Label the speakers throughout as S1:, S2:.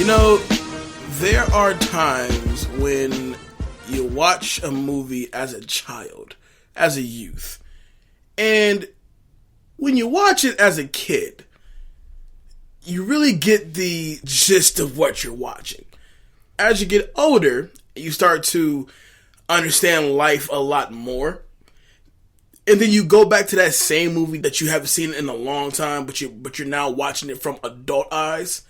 S1: You know, there are times when you watch a movie as a child, as a youth, and when you watch it as a kid, you really get the gist of what you're watching. As you get older, you start to understand life a lot more. And then you go back to that same movie that you haven't seen in a long time, but you're now watching it from adult eyes.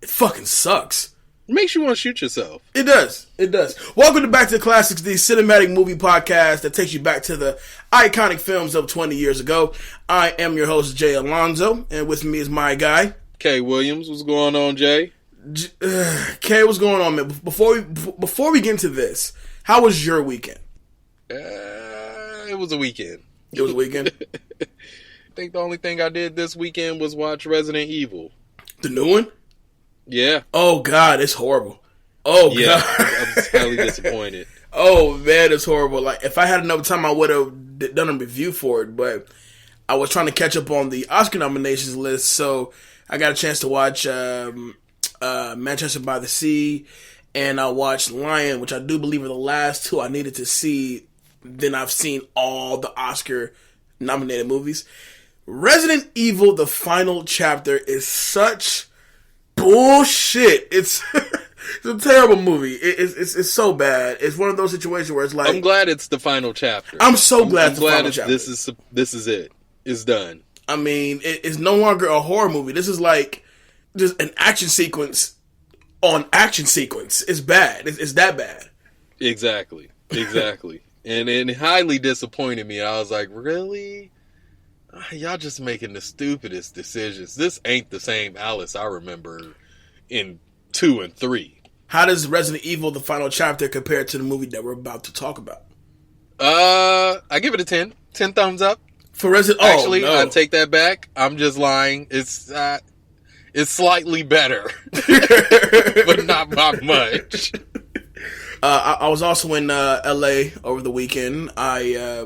S1: It fucking sucks.
S2: It makes you want to shoot yourself.
S1: It does. It does. Welcome to Back to the Classics, the cinematic movie podcast that takes you back to the iconic films of 20 years ago. I am your host, Jay Alonzo, and with me is my guy,
S2: Kay Williams. What's going on, Jay?
S1: Kay, what's going on, man? Before we get into this, how was your weekend?
S2: It was a weekend.
S1: It was a weekend?
S2: I think the only thing I did this weekend was watch Resident Evil.
S1: The new one?
S2: Yeah.
S1: Oh, God, it's horrible. Oh,
S2: yeah,
S1: God.
S2: I was highly disappointed.
S1: Oh, man, it's horrible. Like, if I had enough time, I would have done a review for it, but I was trying to catch up on the Oscar nominations list, so I got a chance to watch Manchester by the Sea, and I watched Lion, which I do believe are the last two I needed to see. Then I've seen all the Oscar-nominated movies. Resident Evil, the final chapter, is such bullshit. It's a terrible movie. It's so bad. It's one of those situations where it's like,
S2: I'm glad it's the final chapter.
S1: I'm glad it's the final chapter.
S2: This is it. It's done.
S1: I mean, it's no longer a horror movie. This is like just an action sequence on action sequence. It's bad. It's that bad.
S2: Exactly. And it highly disappointed me. I was like, really? Y'all just making the stupidest decisions. This ain't the same Alice I remember in 2 and 3.
S1: How does Resident Evil, the final chapter, compare to the movie that we're about to talk about?
S2: I give it a 10. 10 thumbs up.
S1: For Resident
S2: Actually,
S1: no.
S2: I take that back. I'm just lying. It's slightly better, but not by much.
S1: I was also in L.A. over the weekend. I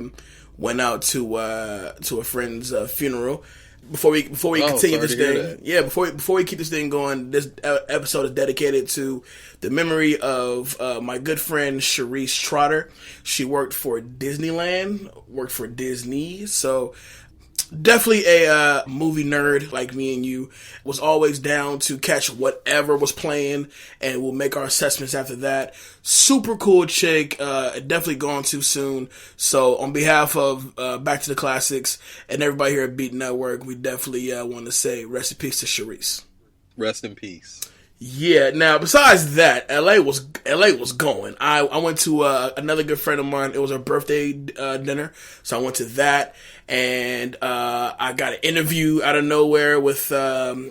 S1: went out to a friend's funeral. Before we continue this thing, before we keep this thing going, this episode is dedicated to the memory of my good friend Sharice Trotter. She worked for Disneyland, worked for Disney, so definitely a movie nerd like me and you. Was always down to catch whatever was playing, and we'll make our assessments after that. Super cool chick, definitely gone too soon. So on behalf of Back to the Classics and everybody here at Beat Network, we definitely want to say rest in peace to Sharice.
S2: Rest in peace.
S1: Yeah. Now, besides that, LA was going. I went to another good friend of mine. It was her birthday dinner, so I went to that, and I got an interview out of nowhere with ANKW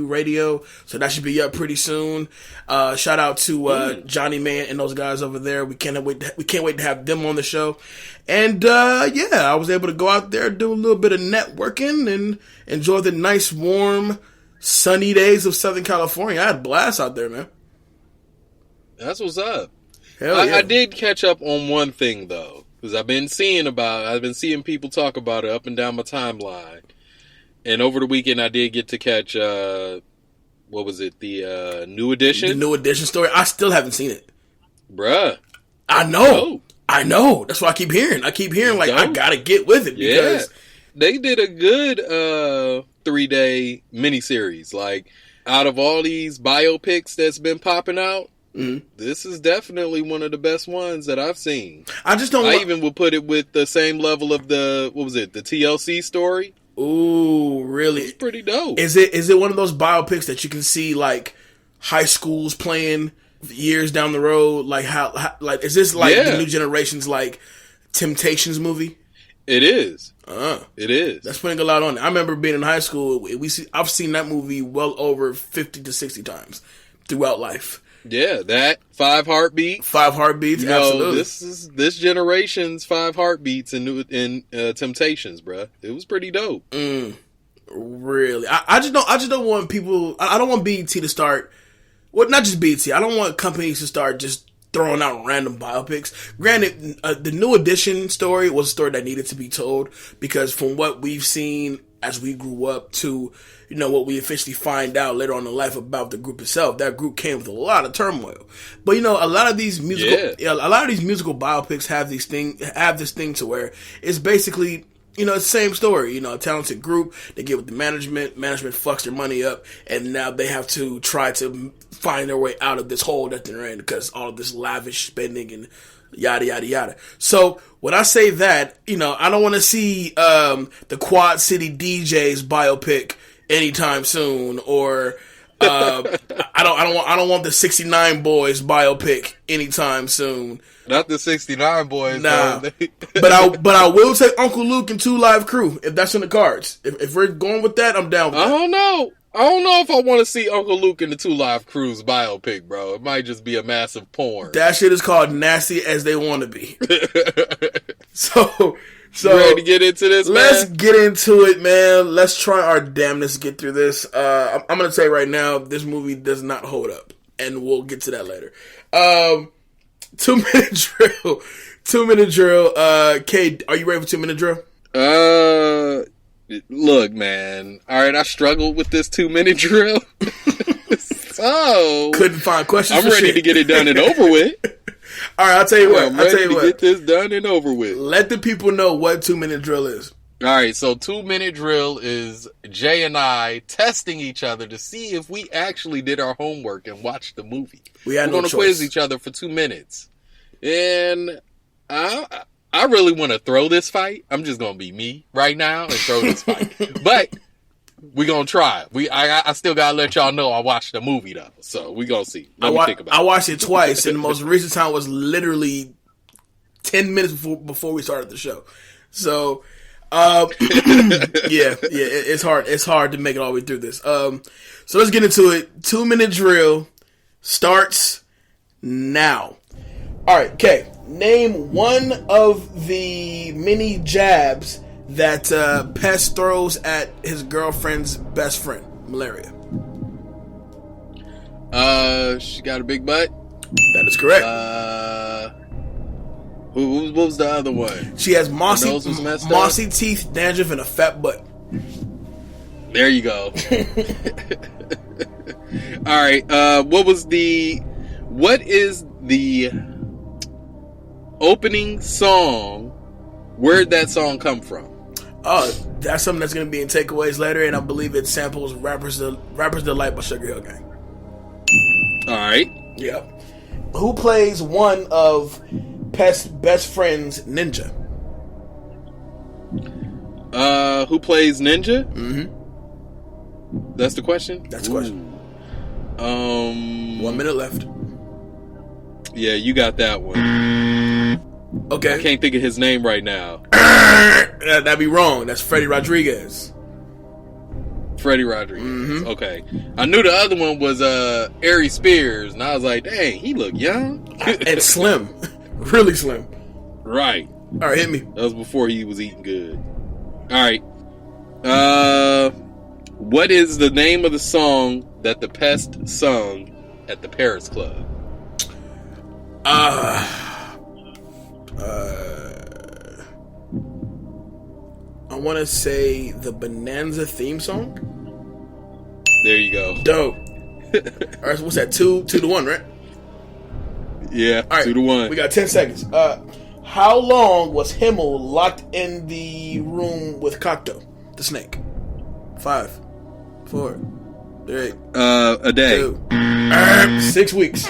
S1: Radio, so that should be up pretty soon. Shout out to Johnny Man and those guys over there. We can't wait to have them on the show. And I was able to go out there, do a little bit of networking, and enjoy the nice, warm, sunny days of Southern California. I had a blast out there, man.
S2: That's what's up.
S1: Hell yeah.
S2: I did catch up on one thing though, because I've been seeing people talk about it up and down my timeline. And over the weekend, I did get to catch what was it? The New Edition.
S1: The New Edition story. I still haven't seen it,
S2: bruh.
S1: I know. That's what I keep hearing. I gotta get with it because
S2: they did a good 3-day miniseries. Like, out of all these biopics that's been popping out, this is definitely one of the best ones that I've seen. I even would put it with the same level of the TLC story.
S1: Ooh, really?
S2: It's pretty dope.
S1: Is it one of those biopics that you can see like high schools playing years down the road? Like is this like the new generation's like Temptations movie?
S2: It is. It is.
S1: That's putting a lot on it. I remember being in high school. I've seen that movie well over 50 to 60 times throughout life.
S2: Yeah, that 5 Heartbeats.
S1: 5 Heartbeats, absolutely.
S2: This is this generation's 5 Heartbeats in Temptations, bruh. It was pretty dope.
S1: Really, I just don't want people. I don't want BET to start. Well, not just BET. I don't want companies to start just throwing out random biopics. Granted, the New Edition story was a story that needed to be told, because from what we've seen as we grew up to, you know, what we officially find out later on in life about the group itself, that group came with a lot of turmoil. But you know, a lot of these musical biopics have this thing to where it's basically, you know, it's the same story. You know, a talented group, they get with the management fucks their money up, and now they have to try to find their way out of this hole that they're in because all of this lavish spending and yada yada yada. So when I say that, you know, I don't want to see the Quad City DJs biopic anytime soon, or I don't want the 69 Boys biopic anytime soon.
S2: Not the 69 Boys.
S1: Nah. but I will take Uncle Luke and 2 Live Crew if that's in the cards. If we're going with that, I'm down with that.
S2: I don't know if I want to see Uncle Luke and the 2 Live Crews biopic, bro. It might just be a massive porn.
S1: That shit is called Nasty as They Want to Be. So
S2: you ready to get into this, man?
S1: Let's get into it, man. Let's try our damnness to get through this. I'm going to say right now, this movie does not hold up, and we'll get to that later. 2-minute drill. 2-minute drill. Kate, are you ready for 2-minute drill?
S2: Look, man. All right, I struggled with this 2-minute drill. So
S1: couldn't find questions.
S2: I'm ready to get it done and over with.
S1: All right, I'll tell you what.
S2: I'm ready to get this done and over with.
S1: Let the people know what 2-minute drill is.
S2: All right, so 2-minute drill is Jay and I testing each other to see if we actually did our homework and watched the movie. We're going to quiz each other for 2 minutes. And I really want to throw this fight. I'm just going to be me right now and throw this fight. But we're going to try. I still got to let y'all know I watched the movie, though. So we're going to see. Let me think about it.
S1: I watched it twice, and the most recent time was literally 10 minutes before we started the show. So, it's hard. It's hard to make it all the way through this. So let's get into it. 2-minute drill starts now. All right, okay. Name one of the many jabs that Pest throws at his girlfriend's best friend, Malaria.
S2: She got a big butt.
S1: That is correct.
S2: What was the other one?
S1: She has mossy teeth, dandruff, and a fat butt.
S2: There you go. All right. What is the opening song? Where'd that song come from?
S1: Oh, that's something that's going to be in takeaways later, and I believe it samples Rapper's Delight by Sugar Hill Gang.
S2: All right.
S1: Yep. Who plays one of Pest's best friends, Ninja?
S2: Who plays Ninja?
S1: Mm-hmm.
S2: That's the question?
S1: That's the question. 1 minute left.
S2: Yeah, you got that one.
S1: Okay.
S2: I can't think of his name right now.
S1: That'd be wrong. That's Freddie Rodriguez.
S2: Freddie Rodriguez.
S1: Mm-hmm.
S2: Okay. I knew the other one was Ari Spears, and I was like, dang, he looked young.
S1: And slim. Really slim.
S2: Right.
S1: All right, hit me.
S2: That was before he was eating good. All right. What is the name of the song that the Pest sung at the Paris Club?
S1: I want to say the Bonanza theme song.
S2: There you go.
S1: Dope. All right, so what's that? 2-1, right?
S2: Yeah,
S1: all right,
S2: 2-1.
S1: We got 10 seconds. How long was Himmel locked in the room with Cocteau, the snake? 5, 4, 3.
S2: A day.
S1: 2. 6 weeks.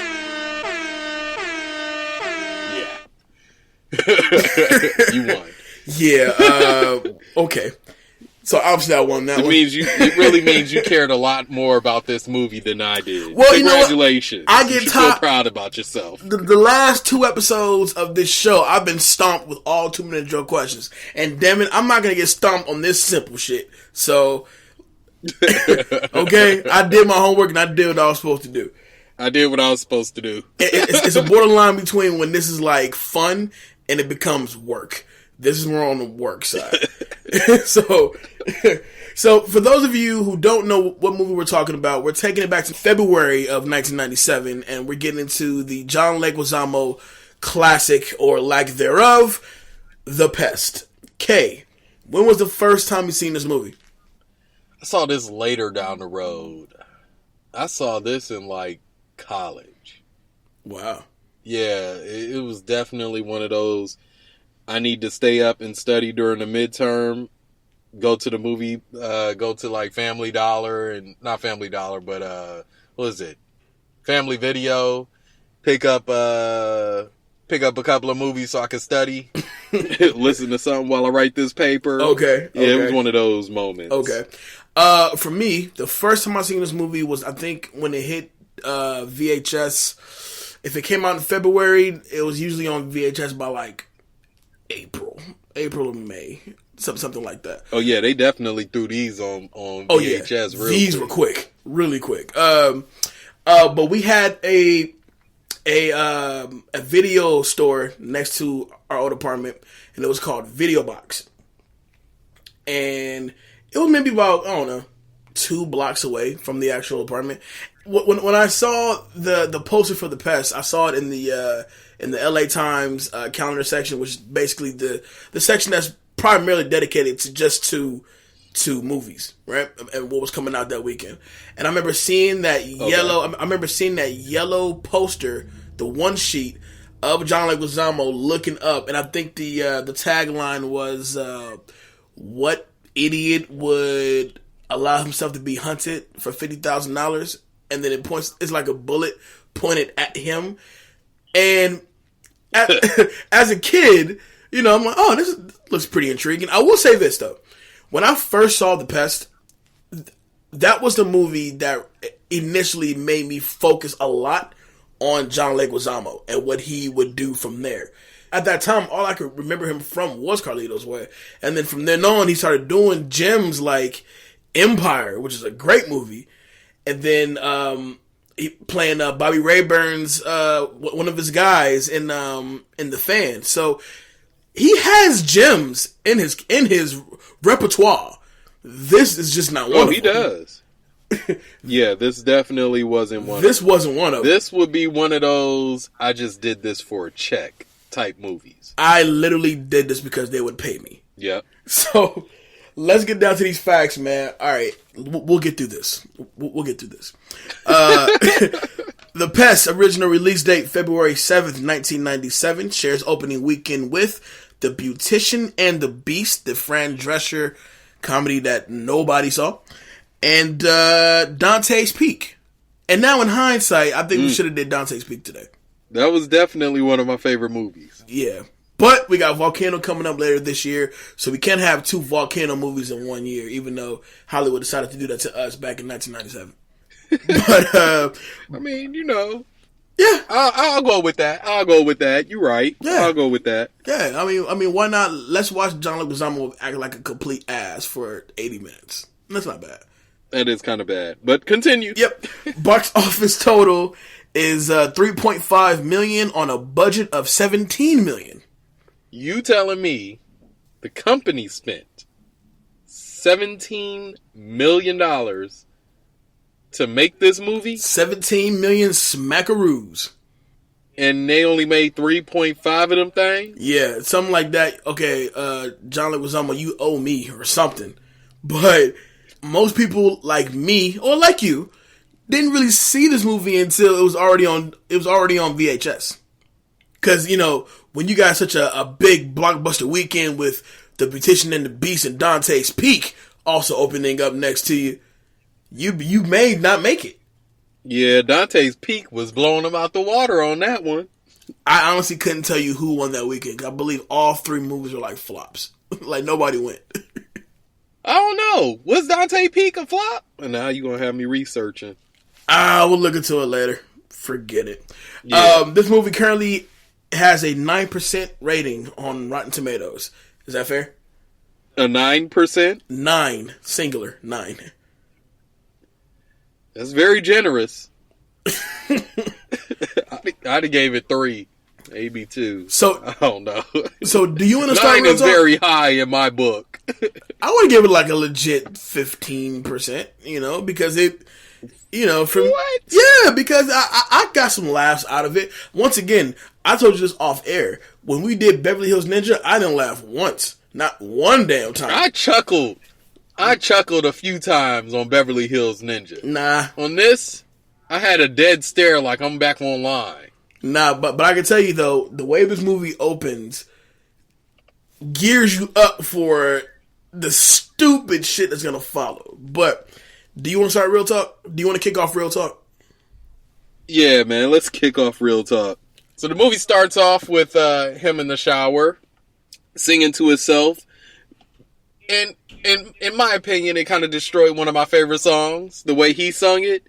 S2: You won.
S1: Yeah. Okay. So obviously I won that one.
S2: It really means you cared a lot more about this movie than I did.
S1: Well,
S2: congratulations.
S1: I get
S2: you feel proud about yourself.
S1: The last 2 episodes of this show, I've been stomped with all 2-minute drill questions. And damn it, I'm not going to get stomped on this simple shit. So, okay, I did my homework and I did what I was supposed to do.
S2: I did what I was supposed to do.
S1: It's a borderline between when this is like fun and it becomes work. This is more on the work side. So, so for those of you who don't know what movie we're talking about, we're taking it back to February of 1997, and we're getting into the John Leguizamo classic, or lack thereof, The Pest. Kay, when was the first time you seen this movie?
S2: I saw this later down the road. I saw this in like college.
S1: Wow.
S2: Yeah, it was definitely one of those, I need to stay up and study during the midterm, go to the movie, go to like Family Dollar, and not Family Dollar, but what is it? Family Video, pick up a couple of movies so I can study, listen to something while I write this paper.
S1: Okay.
S2: Yeah, it was one of those moments.
S1: Okay. For me, the first time I seen this movie was, I think, when it hit VHS. If it came out in February, it was usually on VHS by like April or May, something like that.
S2: Oh yeah, they definitely threw these on VHS.
S1: Yeah. These were quick, really quick. But we had a video store next to our old apartment, and it was called Video Box. And it was maybe about, I don't know, 2 blocks away from the actual apartment. When I saw the poster for The Pest, I saw it in the LA Times calendar section, which is basically the section that's primarily dedicated to movies, right? And what was coming out that weekend. And I remember seeing that yellow poster, the one sheet of John Leguizamo looking up, and I think the tagline was, "What idiot would allow himself to be hunted for $50,000?" And then it's like a bullet pointed at him. And as a kid, I'm like, oh, this looks pretty intriguing. I will say this though. When I first saw The Pest, that was the movie that initially made me focus a lot on John Leguizamo and what he would do from there. At that time, all I could remember him from was Carlito's Way. And then from then on, he started doing gems like Empire, which is a great movie. And then he playing Bobby Rayburn's one of his guys in The Fan. So he has gems in his repertoire. This is just not one of them.
S2: Oh, he does. Yeah, this definitely wasn't one.
S1: This wasn't one of them.
S2: This would be one of those, I just did this for a check type movies.
S1: I literally did this because they would pay me.
S2: Yep.
S1: So let's get down to these facts, man. All right, we'll get through this. We'll get through this. The Pest, original release date February 7th, 1997, shares opening weekend with The Beautician and the Beast, the Fran Drescher comedy that nobody saw, and Dante's Peak. And now in hindsight, I think we should have did Dante's Peak today.
S2: That was definitely one of my favorite movies.
S1: Yeah. But we got Volcano coming up later this year, so we can't have 2 Volcano movies in 1 year, even though Hollywood decided to do that to us back in 1997. But,
S2: I mean,
S1: yeah.
S2: I'll go with that. You're right.
S1: Yeah.
S2: I'll go with that.
S1: Yeah, I mean, why not? Let's watch John Leguizamo act like a complete ass for 80 minutes. That's not bad.
S2: That is kind of bad, but continue.
S1: Yep. Box office total is $3.5 million on a budget of $17 million.
S2: You telling me the company spent $17 million to make this movie?
S1: 17 million smackaroos.
S2: And they only made 3.5 of them things?
S1: Yeah, something like that. Okay, John Leguizamo, you owe me or something. But most people like me or like you didn't really see this movie until it was already on VHS. Because, when you got such a big blockbuster weekend with The Beautician and the Beast and Dante's Peak also opening up next to you, you may not make it.
S2: Yeah, Dante's Peak was blowing them out the water on that one.
S1: I honestly couldn't tell you who won that weekend. I believe all 3 movies were like flops. Like nobody went.
S2: I don't know. Was Dante Peak a flop? And now you're going to have me researching.
S1: We'll look into it later. Forget it.
S2: Yeah.
S1: This movie currently has a 9% rating on Rotten Tomatoes. Is that fair?
S2: A 9%?
S1: 9. Singular. 9.
S2: That's very generous. I'd have gave it 3. maybe 2.
S1: So
S2: I don't know.
S1: So do you want to start?
S2: 9 is very high in my book.
S1: I want to give it like a legit 15%. You know, because it. You know, from
S2: what?
S1: Yeah, because I got some laughs out of it. Once again, I told you this off air. When we did Beverly Hills Ninja, I didn't laugh once, not one damn time.
S2: I chuckled a few times on Beverly Hills Ninja.
S1: Nah,
S2: on this, I had a dead stare like I'm back online.
S1: Nah, but I can tell you though, the way this movie opens gears you up for the stupid shit that's gonna follow. But do you want to start real talk? Do you want to kick off real talk?
S2: Yeah, man, let's kick off real talk. So the movie starts off with him in the shower, singing to himself. And in my opinion, it kind of destroyed one of my favorite songs, the way he sung it,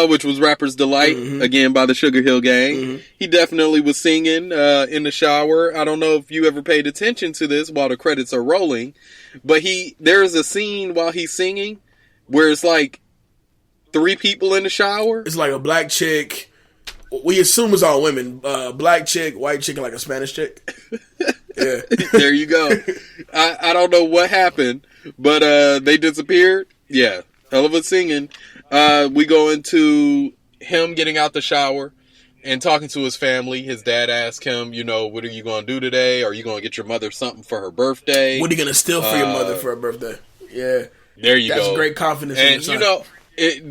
S2: which was Rapper's Delight, again, by the Sugar Hill Gang. He definitely was singing in the shower. I don't know if you ever paid attention to this while the credits are rolling, but there's a scene while he's singing where it's like 3 people in the shower.
S1: It's like a black chick. We assume it's all women. Black chick, white chick, and like a Spanish chick. Yeah.
S2: There you go. I don't know what happened, but they disappeared. Yeah. Hell of a singing. We go into him getting out the shower and talking to his family. His dad asked him, you know, what are you going to do today? Are you going to get your mother something for her birthday?
S1: What are you going to steal for your mother for her birthday? Yeah.
S2: There you go.
S1: That's great confidence.
S2: And, you know,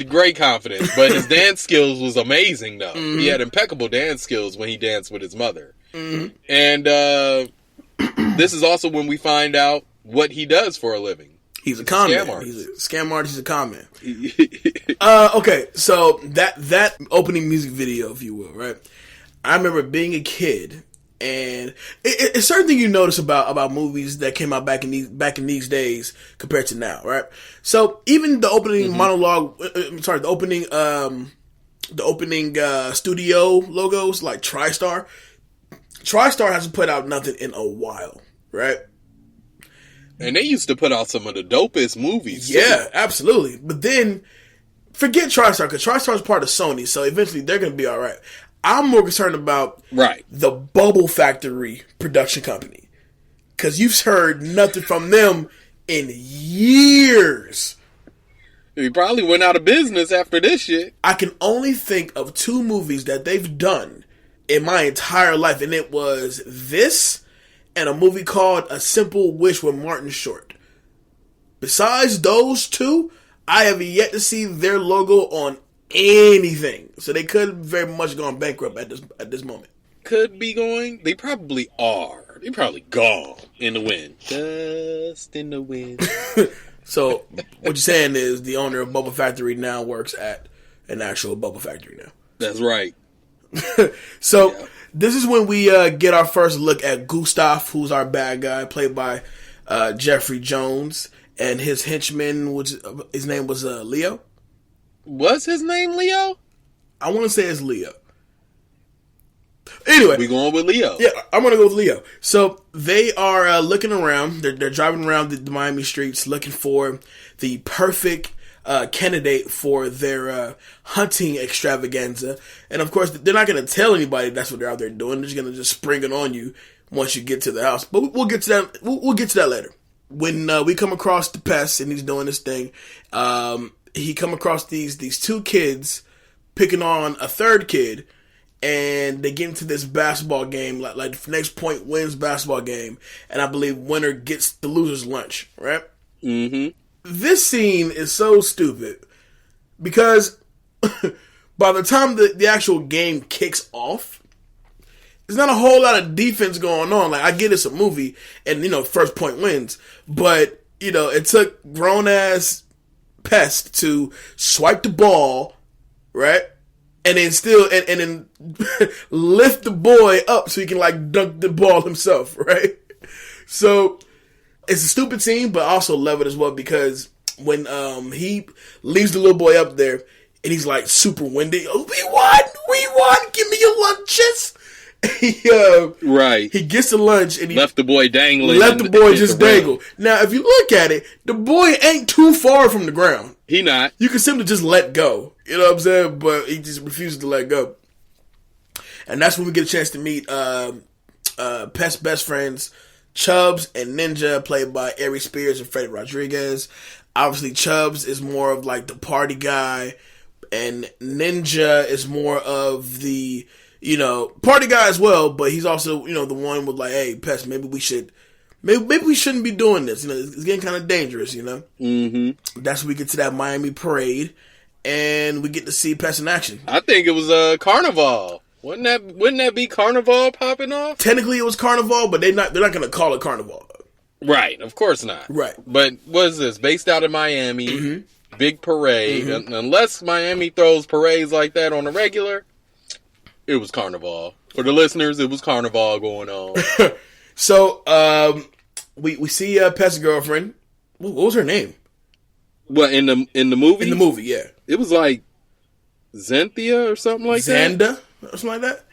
S2: great confidence. But his dance skills was amazing, though. He had impeccable dance skills when he danced with his mother. And this is also when we find out what he does for a living.
S1: He's a con man. He's a scam artist. He's a con man. Okay, so that opening music video, if you will, right? I remember being a kid, and it's certain thing you notice about movies that came out back in these days compared to now, right? So even the opening monologue, the opening studio logos like TriStar hasn't put out nothing in a while, right?
S2: And they used to put out some of the dopest movies.
S1: Yeah, absolutely. But then, forget TriStar, because TriStar is part of Sony, so eventually they're going to be all right. I'm more concerned about the Bubble Factory production company, because you've heard nothing from them in years.
S2: He probably went out of business after this shit.
S1: I can only think of 2 movies that they've done in my entire life, and it was this and a movie called A Simple Wish with Martin Short. Besides those 2, I have yet to see their logo on anything. So they could very much gone bankrupt at this moment.
S2: Could be going. They probably are. They probably gone in the wind. Dust in the wind.
S1: So what you're saying is the owner of Bubble Factory now works at an actual Bubble Factory now.
S2: That's right.
S1: So this is when we get our first look at Gustav, who's our bad guy, played by Jeffrey Jones, and his henchman, which his name was Leo.
S2: Was his name Leo?
S1: I want to say it's Leo. Anyway,
S2: we going with Leo.
S1: Yeah, I'm gonna go with Leo. So they are looking around. They're driving around the Miami streets looking for the perfect candidate for their hunting extravaganza. And of course, they're not going to tell anybody that's what they're out there doing. They're just going to spring it on you once you get to the house. But we'll get to that. We'll get to that later. When we come across the Pest and he's doing this thing, he come across these 2 kids picking on a third kid, and they get into this basketball game. Like next point wins basketball game, and I believe winner gets the loser's lunch. Right? This scene is so stupid because by the time the actual game kicks off, there's not a whole lot of defense going on. Like, I get it's a movie and, first point wins, but, it took grown ass Pest to swipe the ball, right? And then and then lift the boy up so he can like dunk the ball himself, right? So it's a stupid scene, but also love it as well because when he leaves the little boy up there and he's like super windy, oh, we won, give me your lunches. He gets the lunch and he
S2: left the boy dangling.
S1: Left the boy just dangle. Now, if you look at it, the boy ain't too far from the ground.
S2: He not.
S1: You can simply just let go. You know what I'm saying? But he just refuses to let go. And that's when we get a chance to meet Pest best friends, Chubbs and Ninja, played by Ari Spears and Freddie Rodriguez. Obviously, Chubbs is more of like the party guy, and Ninja is more of the, party guy as well, but he's also, the one with like, hey, Pest, maybe we shouldn't be doing this. It's getting kind of dangerous, Mm-hmm. That's when we get to that Miami parade, and we get to see Pest in action.
S2: I think it was Carnival. Wouldn't that be Carnival popping off?
S1: Technically, it was Carnival, but they're not going to call it Carnival.
S2: Right, of course not.
S1: Right.
S2: But what is this? Based out of Miami, mm-hmm. Big parade. Mm-hmm. Unless Miami throws parades like that on a regular, it was Carnival. For the listeners, it was Carnival going on.
S1: So, we see Pest's girlfriend. What was her name?
S2: What, in the movie?
S1: In the movie, yeah.
S2: It was like Xanthia or something like that?
S1: Xanda? Or something like that?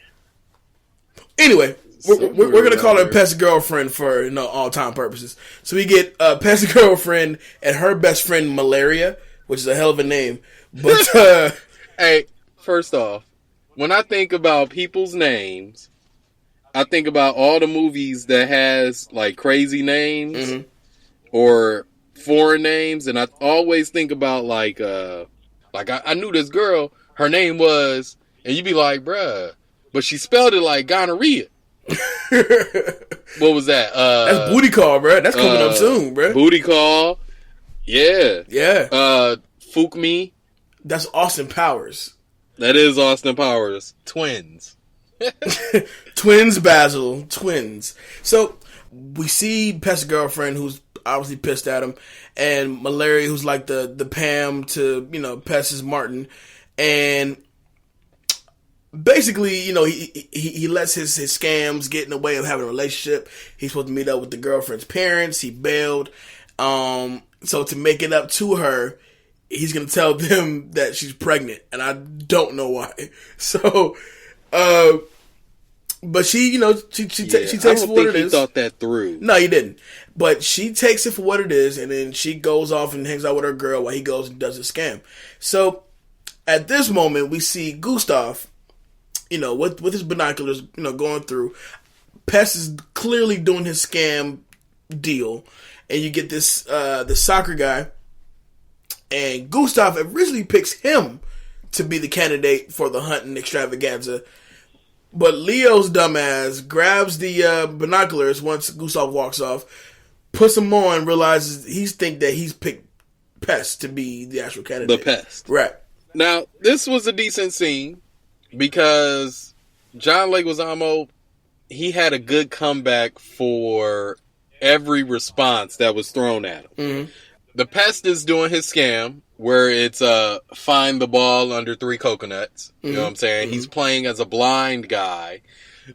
S1: Anyway, we're going to call her Pest's girlfriend for all-time purposes. So we get Pest's girlfriend and her best friend, Malaria, which is a hell of a name. But,
S2: hey, first off, when I think about people's names, I think about all the movies that has like crazy names mm-hmm. or foreign names, and I always think about like I knew this girl, her name was, and you'd be like, bruh, but she spelled it like gonorrhea. What was that?
S1: That's Booty Call, bruh. That's coming up soon, bruh.
S2: Booty Call. Yeah.
S1: Yeah.
S2: Fook Me.
S1: That's Austin Powers.
S2: That is Austin Powers. Twins.
S1: Twins, Basil. Twins. So, we see Pest's girlfriend, who's obviously pissed at him, and Malaria, who's like the Pam to, Pest's Martin. And basically, he lets his scams get in the way of having a relationship. He's supposed to meet up with the girlfriend's parents. He bailed. So to make it up to her, he's going to tell them that she's pregnant, and I don't know why. So, but she, she takes it for what it is.
S2: He thought that through.
S1: No, he didn't. But she takes it for what it is, and then she goes off and hangs out with her girl while he goes and does his scam. So, at this moment, we see Gustav, with his binoculars, going through. Pest is clearly doing his scam deal, and you get this the soccer guy, and Gustav originally picks him to be the candidate for the hunting extravaganza, but Leo's dumbass grabs the binoculars once Gustav walks off, puts them on, realizes he's picked Pest to be the actual candidate.
S2: The Pest.
S1: Right.
S2: Now, this was a decent scene because John Leguizamo, he had a good comeback for every response that was thrown at him. Mm-hmm. The Pest is doing his scam where it's find the ball under 3 coconuts. Mm-hmm. You know what I'm saying? Mm-hmm. He's playing as a blind guy.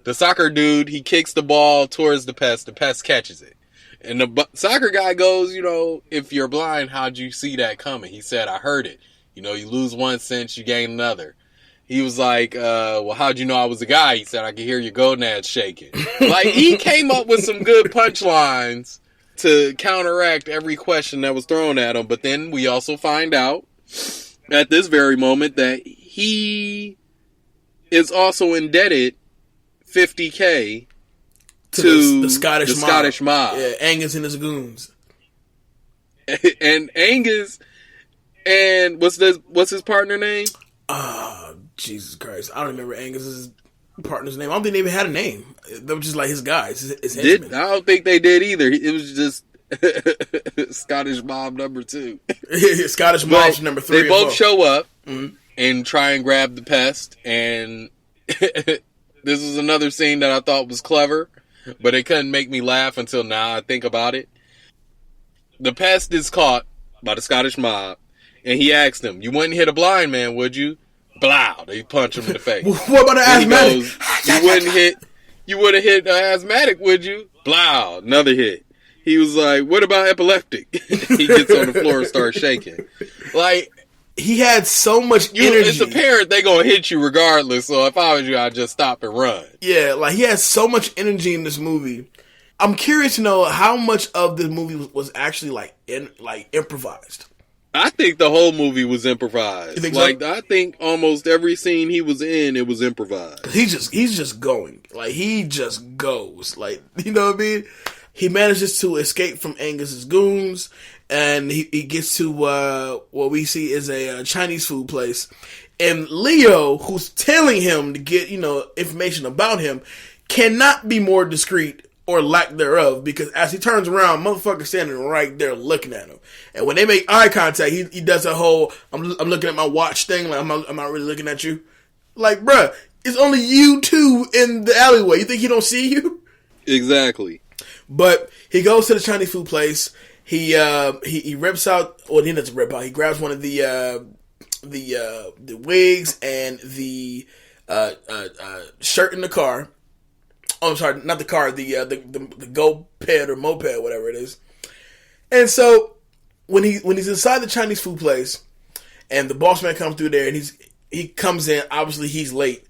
S2: The soccer dude, he kicks the ball towards the Pest catches it. And the soccer guy goes, if you're blind, how'd you see that coming? He said, I heard it. You lose one sense, you gain another. He was like, well, how'd you know I was a guy? He said, I could hear your gonads shaking. Like, he came up with some good punchlines to counteract every question that was thrown at him. But then we also find out at this very moment that he is also indebted $50K to
S1: the Scottish mob. Yeah, Angus and his goons.
S2: And Angus and what's his partner name?
S1: Jesus Christ. I don't remember Angus's partner's name. I don't think they even had a name. They were just like his guys. His henchmen.
S2: I don't think they did either. It was just Scottish Mob number 2.
S1: Scottish Mob number 3.
S2: They both show up and try and grab the Pest. And this is another scene that I thought was clever, but it couldn't make me laugh until now I think about it. The Pest is caught by the Scottish Mob, and he asked them, you wouldn't hit a blind man, would you? Blow. They punch him in the face.
S1: What about an asthmatic?
S2: You wouldn't hit an asthmatic, would you? Blow. Another hit. He was like, what about epileptic? He gets on the floor and starts shaking. Like,
S1: he had so much energy.
S2: It's apparent they're going to hit you regardless, so if I was you, I'd just stop and run.
S1: Yeah, like, he had so much energy in this movie. I'm curious to know how much of this movie was actually, improvised.
S2: I think the whole movie was improvised.
S1: You think
S2: like,
S1: so?
S2: I think almost every scene he was in, it was improvised.
S1: He's just going. Like, he just goes. Like, you know what I mean? He manages to escape from Angus's goons, and he gets to what we see is a Chinese food place. And Leo, who's telling him to get, information about him, cannot be more discreet or lack thereof, because as he turns around, motherfucker's standing right there looking at him. And when they make eye contact, he does a whole, I'm looking at my watch thing, like, I'm not really looking at you. Like, bruh, it's only you two in the alleyway. You think he don't see you? Exactly. But he goes to the Chinese food place. He rips out, well, he doesn't rip out. He grabs one of the wigs and the shirt in the car. Oh, I'm sorry, not the car. The go-ped or moped, whatever it is. And so when he's inside the Chinese food place, and the boss man comes through there, and he comes in. Obviously, he's late.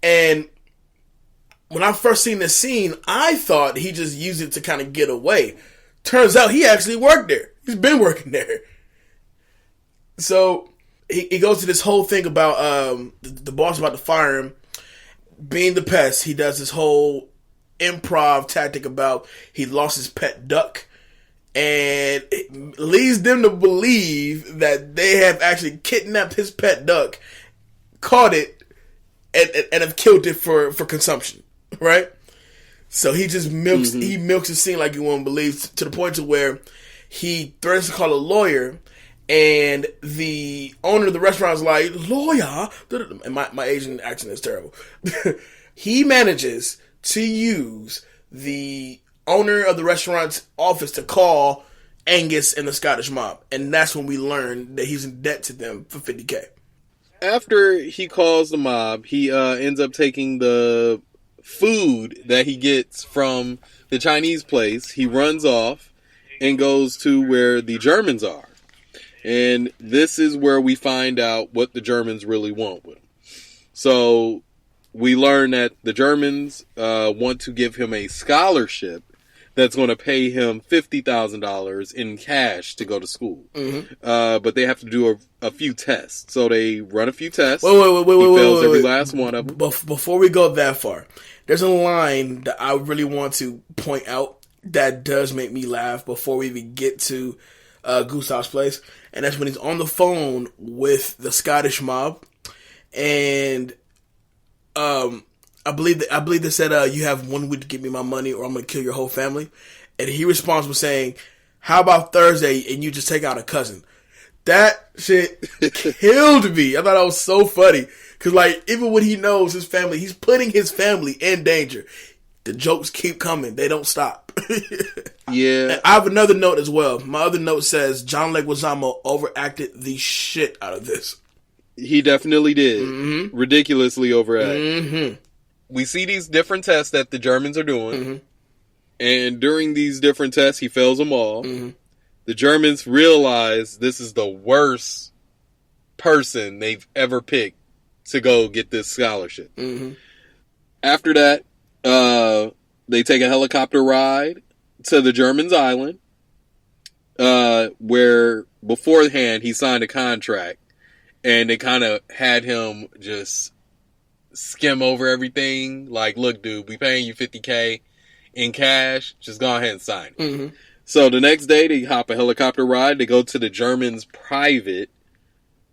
S1: And when I first seen this scene, I thought he just used it to kind of get away. Turns out he actually worked there. He's been working there. So he goes to this whole thing about the boss about to fire him. Being the pest, he does this whole improv tactic about he lost his pet duck. And it leads them to believe that they have actually kidnapped his pet duck, caught it, and have killed it for consumption. Right? So he just milks the scene like you won't believe, to the point to where he threatens to call a lawyer, and the owner of the restaurant is like, lawyer? And my Asian accent is terrible. He manages to use the owner of the restaurant's office to call Angus and the Scottish mob. And that's when we learn that he's in debt to them for $50K. After he calls the mob, he ends up taking the food that he gets from the Chinese place. He runs off and goes to where the Germans are. And this is where we find out what the Germans really want with him. So we learn that the Germans want to give him a scholarship that's going to pay him $50,000 in cash to go to school. Mm-hmm. But they have to do a few tests. So they run a few tests. Wait, he fails every last one of them. Before we go that far, there's a line that I really want to point out that does make me laugh before we even get to Gustav's place. And that's when he's on the phone with the Scottish mob. And I believe they said, you have 1 week to give me my money or I'm going to kill your whole family. And he responds with saying, how about Thursday and you just take out a cousin? That shit killed me. I thought that was so funny. Because, like, even when he knows his family, he's putting his family in danger. The jokes keep coming. They don't stop. Yeah. And I have another note as well. My other note says John Leguizamo overacted the shit out of this. He definitely did. Mm-hmm. Ridiculously overacted. Mm-hmm. We see these different tests that the Germans are doing. Mm-hmm. And during these different tests, he fails them all. Mm-hmm. The Germans realize this is the worst person they've ever picked to go get this scholarship. Mm-hmm. After that, they take a helicopter ride to the Germans' island, where beforehand he signed a contract, and they kind of had him just skim over everything. Like, look, dude, we paying you $50K in cash. Just go ahead and sign it. Mm-hmm. So the next day, they hop a helicopter ride. They go to the Germans' private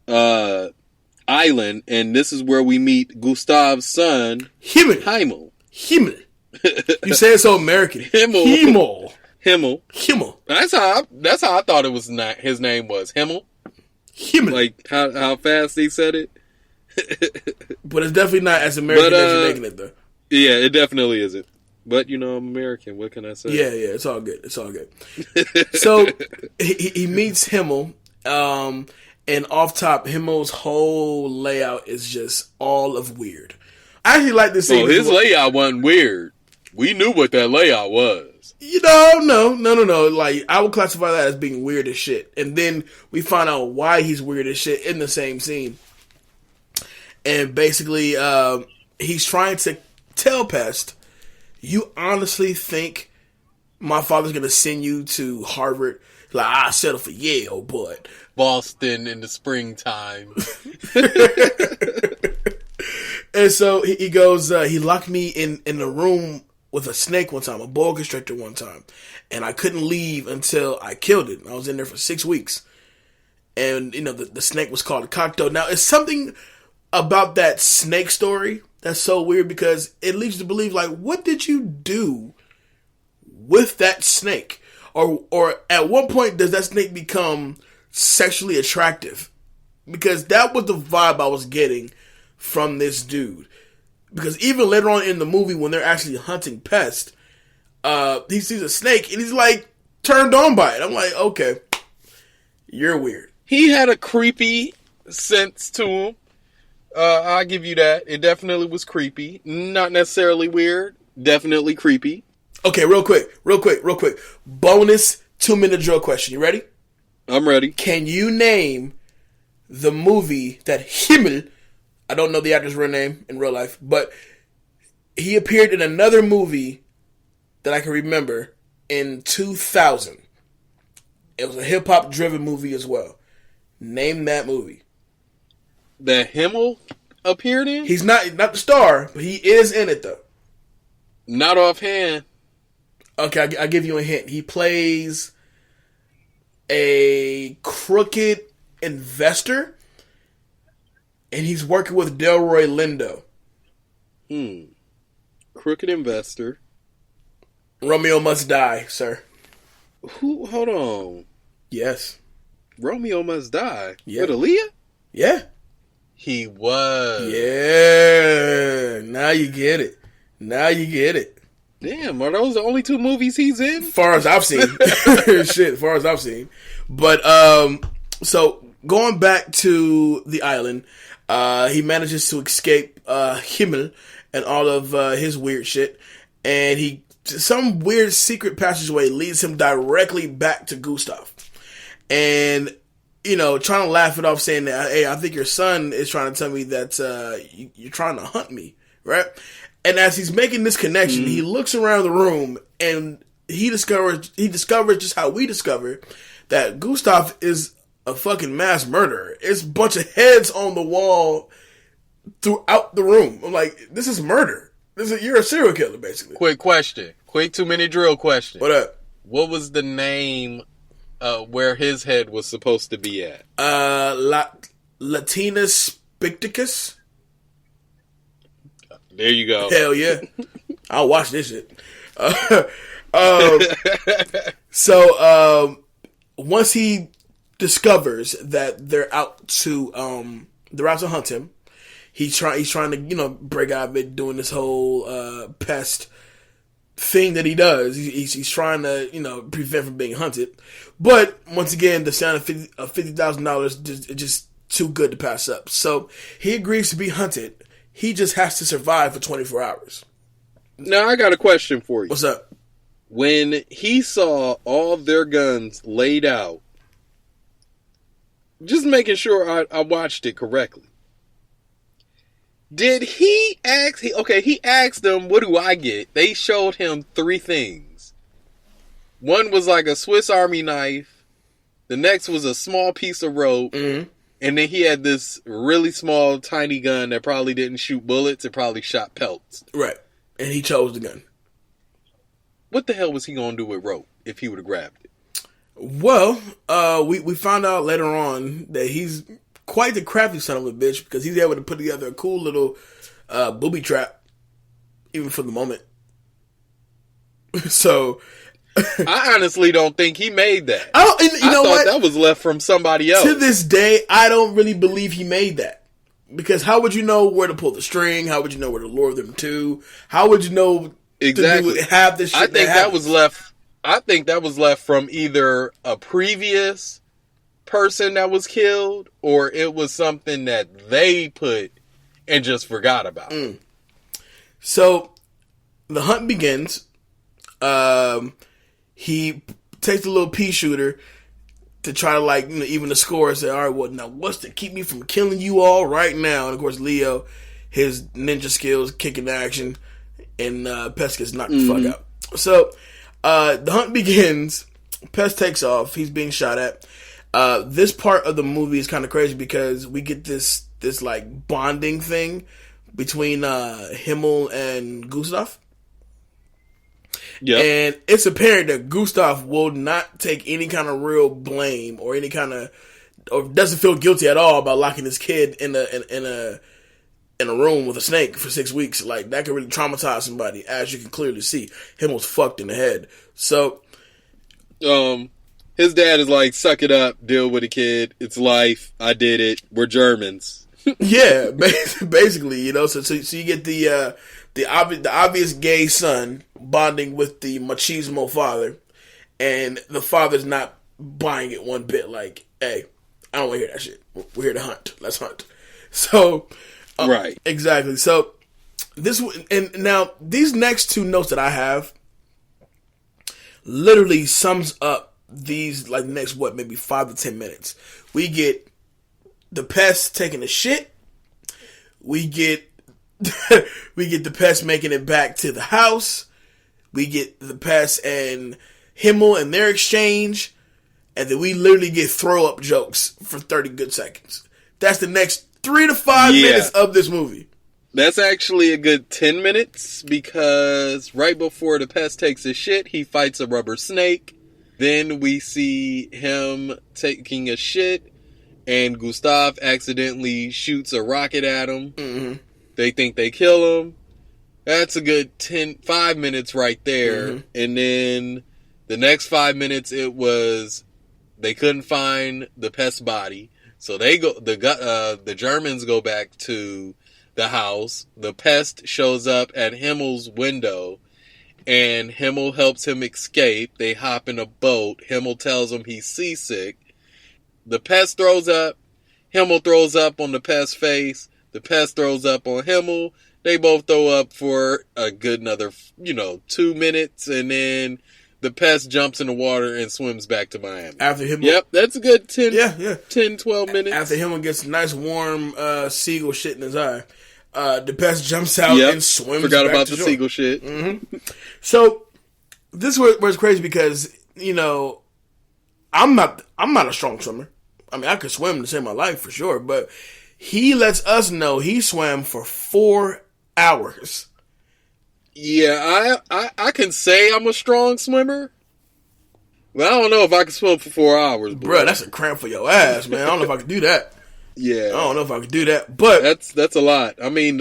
S1: island, and this is where we meet Gustav's son, Himmel. You say it so American. Himmel. That's how I thought it was. His name was Himmel. Like how fast they said it. But it's definitely not as American as you're making it, though. Yeah, it definitely isn't. But, I'm American. What can I say? Yeah, it's all good. So, he meets Himmel, and off top, Himmel's whole layout is just all of weird. I actually like this scene. His layout wasn't weird. We knew what that layout was. No. Like, I would classify that as being weird as shit. And then we find out why he's weird as shit in the same scene. And basically, he's trying to tell Pest, you honestly think my father's going to send you to Harvard Like, I settle for Yale, but
S2: Boston in the springtime.
S1: And so he goes, he locked me in a room with a snake one time, a boa constrictor one time. And I couldn't leave until I killed it. I was in there for 6 weeks. And, the snake was called a cocktail. Now, it's something about that snake story that's so weird because it leads you to believe, like, what did you do with that snake? Or at what point does that snake become sexually attractive? Because that was the vibe I was getting from this dude. Because even later on in the movie when they're actually hunting Pest, he sees a snake and he's like turned on by it. I'm like, okay, you're weird.
S2: He had a creepy sense to him. I'll give you that. It definitely was creepy. Not necessarily weird. Definitely creepy.
S1: Okay, real quick. Bonus 2-minute drill question. You ready?
S2: I'm ready.
S1: Can you name the movie that Himmel, I don't know the actor's real name in real life, but he appeared in another movie that I can remember in 2000. It was a hip-hop driven movie as well. Name that movie.
S2: That Himmel appeared in?
S1: He's not the star, but he is in it though.
S2: Not offhand.
S1: Okay, I'll give you a hint. He plays a crooked investor, and he's working with Delroy Lindo.
S2: Crooked investor.
S1: Romeo Must Die, sir.
S2: Who? Hold on.
S1: Yes.
S2: Romeo Must Die?
S1: Yeah.
S2: With Aaliyah?
S1: Yeah.
S2: He was.
S1: Yeah. Now you get it.
S2: Damn, are those the only 2 movies he's in?
S1: Far as I've seen. Shit, far as I've seen. But, so, going back to the island, he manages to escape Himmel and all of his weird shit. And some weird secret passageway leads him directly back to Gustav. And, trying to laugh it off, saying that, hey, I think your son is trying to tell me that you're trying to hunt me, right? And as he's making this connection, he looks around the room and he discovers just how we discovered that Gustav is a fucking mass murderer. It's a bunch of heads on the wall throughout the room. I'm like, this is murder. You're a serial killer, basically.
S2: Quick question. Quick 2-minute drill question.
S1: What up?
S2: What was the name where his head was supposed to be at?
S1: Latinus Picticus?
S2: There you go.
S1: Hell yeah. I'll watch this shit. So once he discovers that they're out to hunt him, he's trying to, break out of it, doing this whole Pest thing that he does. He's trying to, prevent from being hunted. But once again, the sound of $50,000 is just too good to pass up. So he agrees to be hunted. He just has to survive for 24 hours.
S2: Now, I got a question for you.
S1: What's up?
S2: When he saw all their guns laid out, just making sure I watched it correctly. Did he ask... he asked them, what do I get? They showed him 3 things. One was like a Swiss Army knife. The next was a small piece of rope. Mm-hmm. And then he had this really small, tiny gun that probably didn't shoot bullets. It probably shot pelts.
S1: Right. And he chose the gun.
S2: What the hell was he going to do with rope if he would have grabbed it?
S1: Well, we found out later on that he's quite the crafty son of a bitch because he's able to put together a cool little booby trap, even for the moment. So...
S2: I honestly don't think he made that.
S1: I thought
S2: that was left from somebody else.
S1: To this day, I don't really believe he made that. Because how would you know where to pull the string? How would you know where to lure them to? How would you know
S2: exactly
S1: to have this shit?
S2: I think that was left. I think that was left from either a previous person that was killed, or it was something that they put and just forgot about.
S1: So the hunt begins. He takes a little pea shooter to try to even the score and say, all right, well, now what's to keep me from killing you all right now? And of course, Leo, his ninja skills, kicking action, and Pest gets knocked the fuck out. So the hunt begins, Pest takes off. He's being shot at. This part of the movie is kind of crazy because we get this like bonding thing between Himmel and Gustav.
S2: Yeah,
S1: and it's apparent that Gustav will not take any kind of real blame or any kind of, or doesn't feel guilty at all about locking his kid in a room with a snake for 6 weeks. Like, that could really traumatize somebody, as you can clearly see. Himmel's fucked in the head. So,
S2: his dad is like, suck it up, deal with the kid. It's life. I did it. We're Germans.
S1: Yeah, basically, you know. So you get the obvious gay son bonding with the machismo father, and the father's not buying it one bit. Like, hey, I don't want to hear that shit. We're here to hunt. Let's hunt. So,
S2: right,
S1: exactly. So this, and now these next two notes that I have literally sums up these, like, next maybe 5 to 10 minutes. We get the Pest taking a shit. We get the Pest making it back to the house. We get the Pest and Himmel and their exchange, and then we literally get throw up jokes for 30 good seconds. That's the next 3 to 5 minutes of this movie.
S2: That's actually a good 10 minutes, because right before the Pest takes his shit, he fights a rubber snake. Then we see him taking a shit, and Gustav accidentally shoots a rocket at him. Mm-hmm. They think they kill him. That's a good 5 minutes right there. Mm-hmm. And then the next 5 minutes, it was they couldn't find the Pest body, so they go. The Germans go back to the house. The Pest shows up at Himmel's window, and Himmel helps him escape. They hop in a boat. Himmel tells him he's seasick. The Pest throws up. Himmel throws up on the Pest's face. The Pest throws up on Himmel. They both throw up for a good another, 2 minutes, and then the Pest jumps in the water and swims back to Miami.
S1: After Himmel,
S2: yep, that's a good 10, 12 minutes.
S1: After Himmel gets a nice warm seagull shit in his eye, the Pest jumps out and swims.
S2: Forgot
S1: back
S2: about
S1: to
S2: the
S1: shore.
S2: seagull shit.
S1: Mm-hmm. So this is where it's crazy, because I'm not a strong swimmer. I mean, I could swim to save my life for sure, but he lets us know he swam for 4 hours.
S2: Yeah, I can say I'm a strong swimmer, but I don't know if I can swim for 4 hours.
S1: Bro, that's a cramp for your ass, man. I don't know if I could do that.
S2: Yeah,
S1: I don't know if I could do that, but
S2: that's a lot. I mean,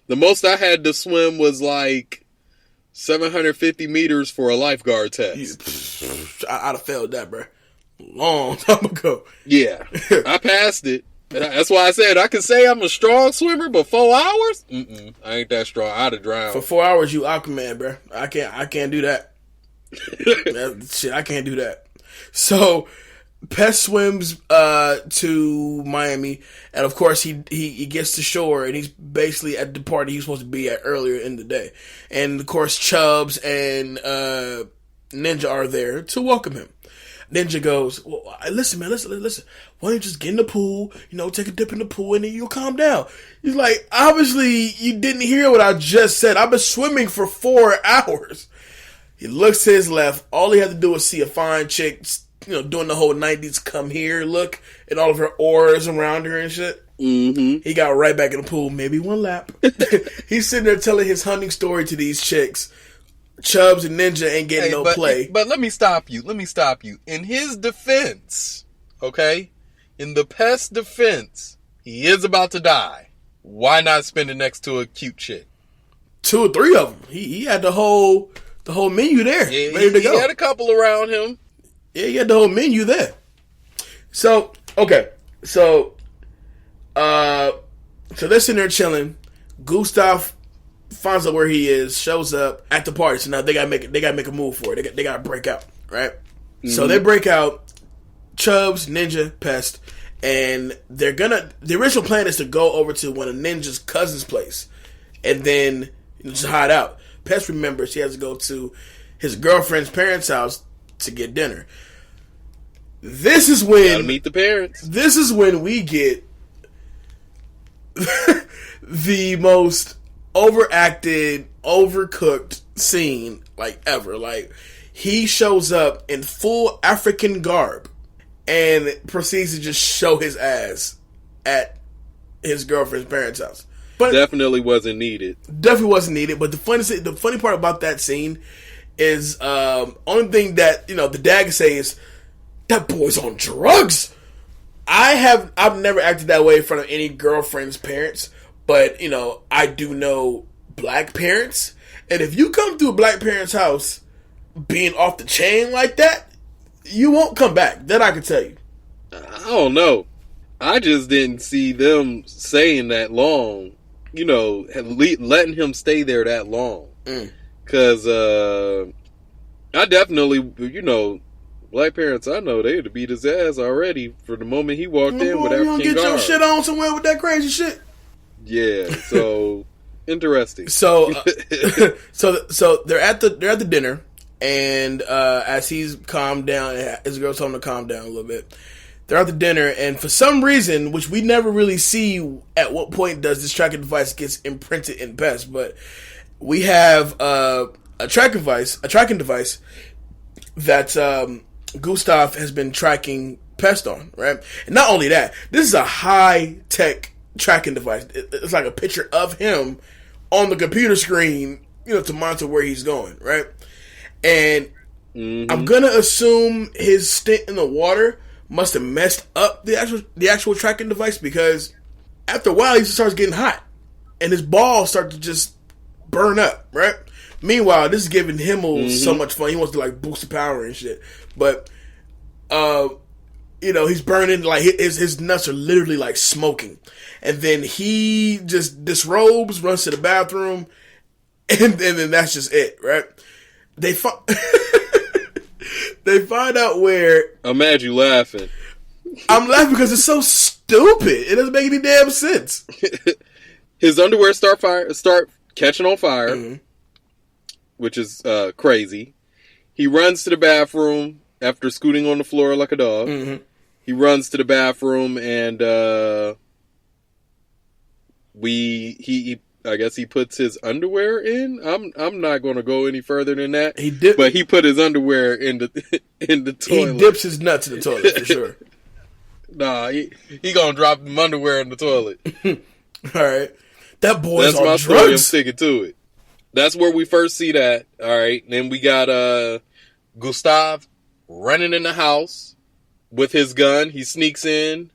S2: the most I had to swim was like 750 meters for a lifeguard test.
S1: I'd have failed that, bro. Long time ago.
S2: Yeah, I passed it. That's why I said I can say I'm a strong swimmer, but 4 hours? I ain't that strong. I'd have drowned.
S1: For 4 hours, you Aquaman, bro. I can't do that. Shit, I can't do that. So, Pest swims to Miami, and of course he gets to shore, and he's basically at the party he was supposed to be at earlier in the day. And of course, Chubbs and Ninja are there to welcome him. Ninja goes, well, listen, man, listen. Why don't you just get in the pool, take a dip in the pool, and then you'll calm down. He's like, obviously, you didn't hear what I just said. I've been swimming for 4 hours. He looks to his left. All he had to do was see a fine chick, doing the whole 90s come here look, and all of her oars around her and shit.
S2: Mm-hmm.
S1: He got right back in the pool, maybe one lap. He's sitting there telling his hunting story to these chicks. Chubbs and Ninja ain't getting no play.
S2: But let me stop you. In his defense, okay? In the Pest defense, he is about to die. Why not spend it next to a cute chick?
S1: 2 or 3 of them. He had the whole menu there, ready to go.
S2: He had a couple around him.
S1: Yeah, he had the whole menu there. So, okay. So they're sitting there chilling. Gustav finds out where he is, shows up at the party. So now they gotta make a move for it. They gotta break out, right? Mm-hmm. So they break out. Chubbs, Ninja, Pest, and the original plan is to go over to one of Ninja's cousin's place, and then just hide out. Pest remembers he has to go to his girlfriend's parents' house to get dinner. This is when
S2: gotta meet the parents.
S1: This is when we get the most overacted, overcooked scene like ever. Like, he shows up in full African garb and proceeds to just show his ass at his girlfriend's parents' house. But
S2: definitely wasn't needed.
S1: Definitely wasn't needed. But the funny part about that scene is only thing that the dad can say is that boy's on drugs. I've never acted that way in front of any girlfriend's parents, but I do know black parents, and if you come to a black parent's house being off the chain like that, you won't come back. That I can tell you.
S2: I don't know. I just didn't see them saying that long. Letting him stay there that long. Because I definitely, black parents I know, they'd have beat his ass already for the moment he walked in with African
S1: you gonna get
S2: guard.
S1: your shit on somewhere with that crazy shit.
S2: Yeah, so interesting.
S1: So they're at the dinner, and as he's calmed down, his girl told him to calm down a little bit. They're at the dinner, and for some reason, which we never really see at what point does this tracking device gets imprinted in Pest, but we have a tracking device that Gustav has been tracking Pest on, right? And not only that, this is a high-tech tracking device. It's like a picture of him on the computer screen, to monitor where he's going, right? And I'm gonna assume his stint in the water must have messed up the actual tracking device, because after a while he starts getting hot and his balls start to just burn up, right? Meanwhile, this is giving Himmel so much fun. He wants to boost the power and shit, but he's burning, his nuts are literally smoking, and then he just disrobes, runs to the bathroom, and then that's just it, right? They find out where...
S2: I'm mad you laughing.
S1: I'm laughing because it's so stupid. It doesn't make any damn sense.
S2: His underwear start catching on fire, which is crazy. He runs to the bathroom after scooting on the floor like a dog. He runs to the bathroom, and I guess he puts his underwear in. I'm not going to go any further than that. But he put his underwear in the toilet.
S1: He dips his nuts in the toilet for sure.
S2: Nah, he gonna drop them underwear in the toilet.
S1: All right, that boy's
S2: That's
S1: on
S2: my
S1: drugs.
S2: story. I'm sticking to it. That's where we first see that. All right, then we got Gustav running in the house with his gun. He sneaks in,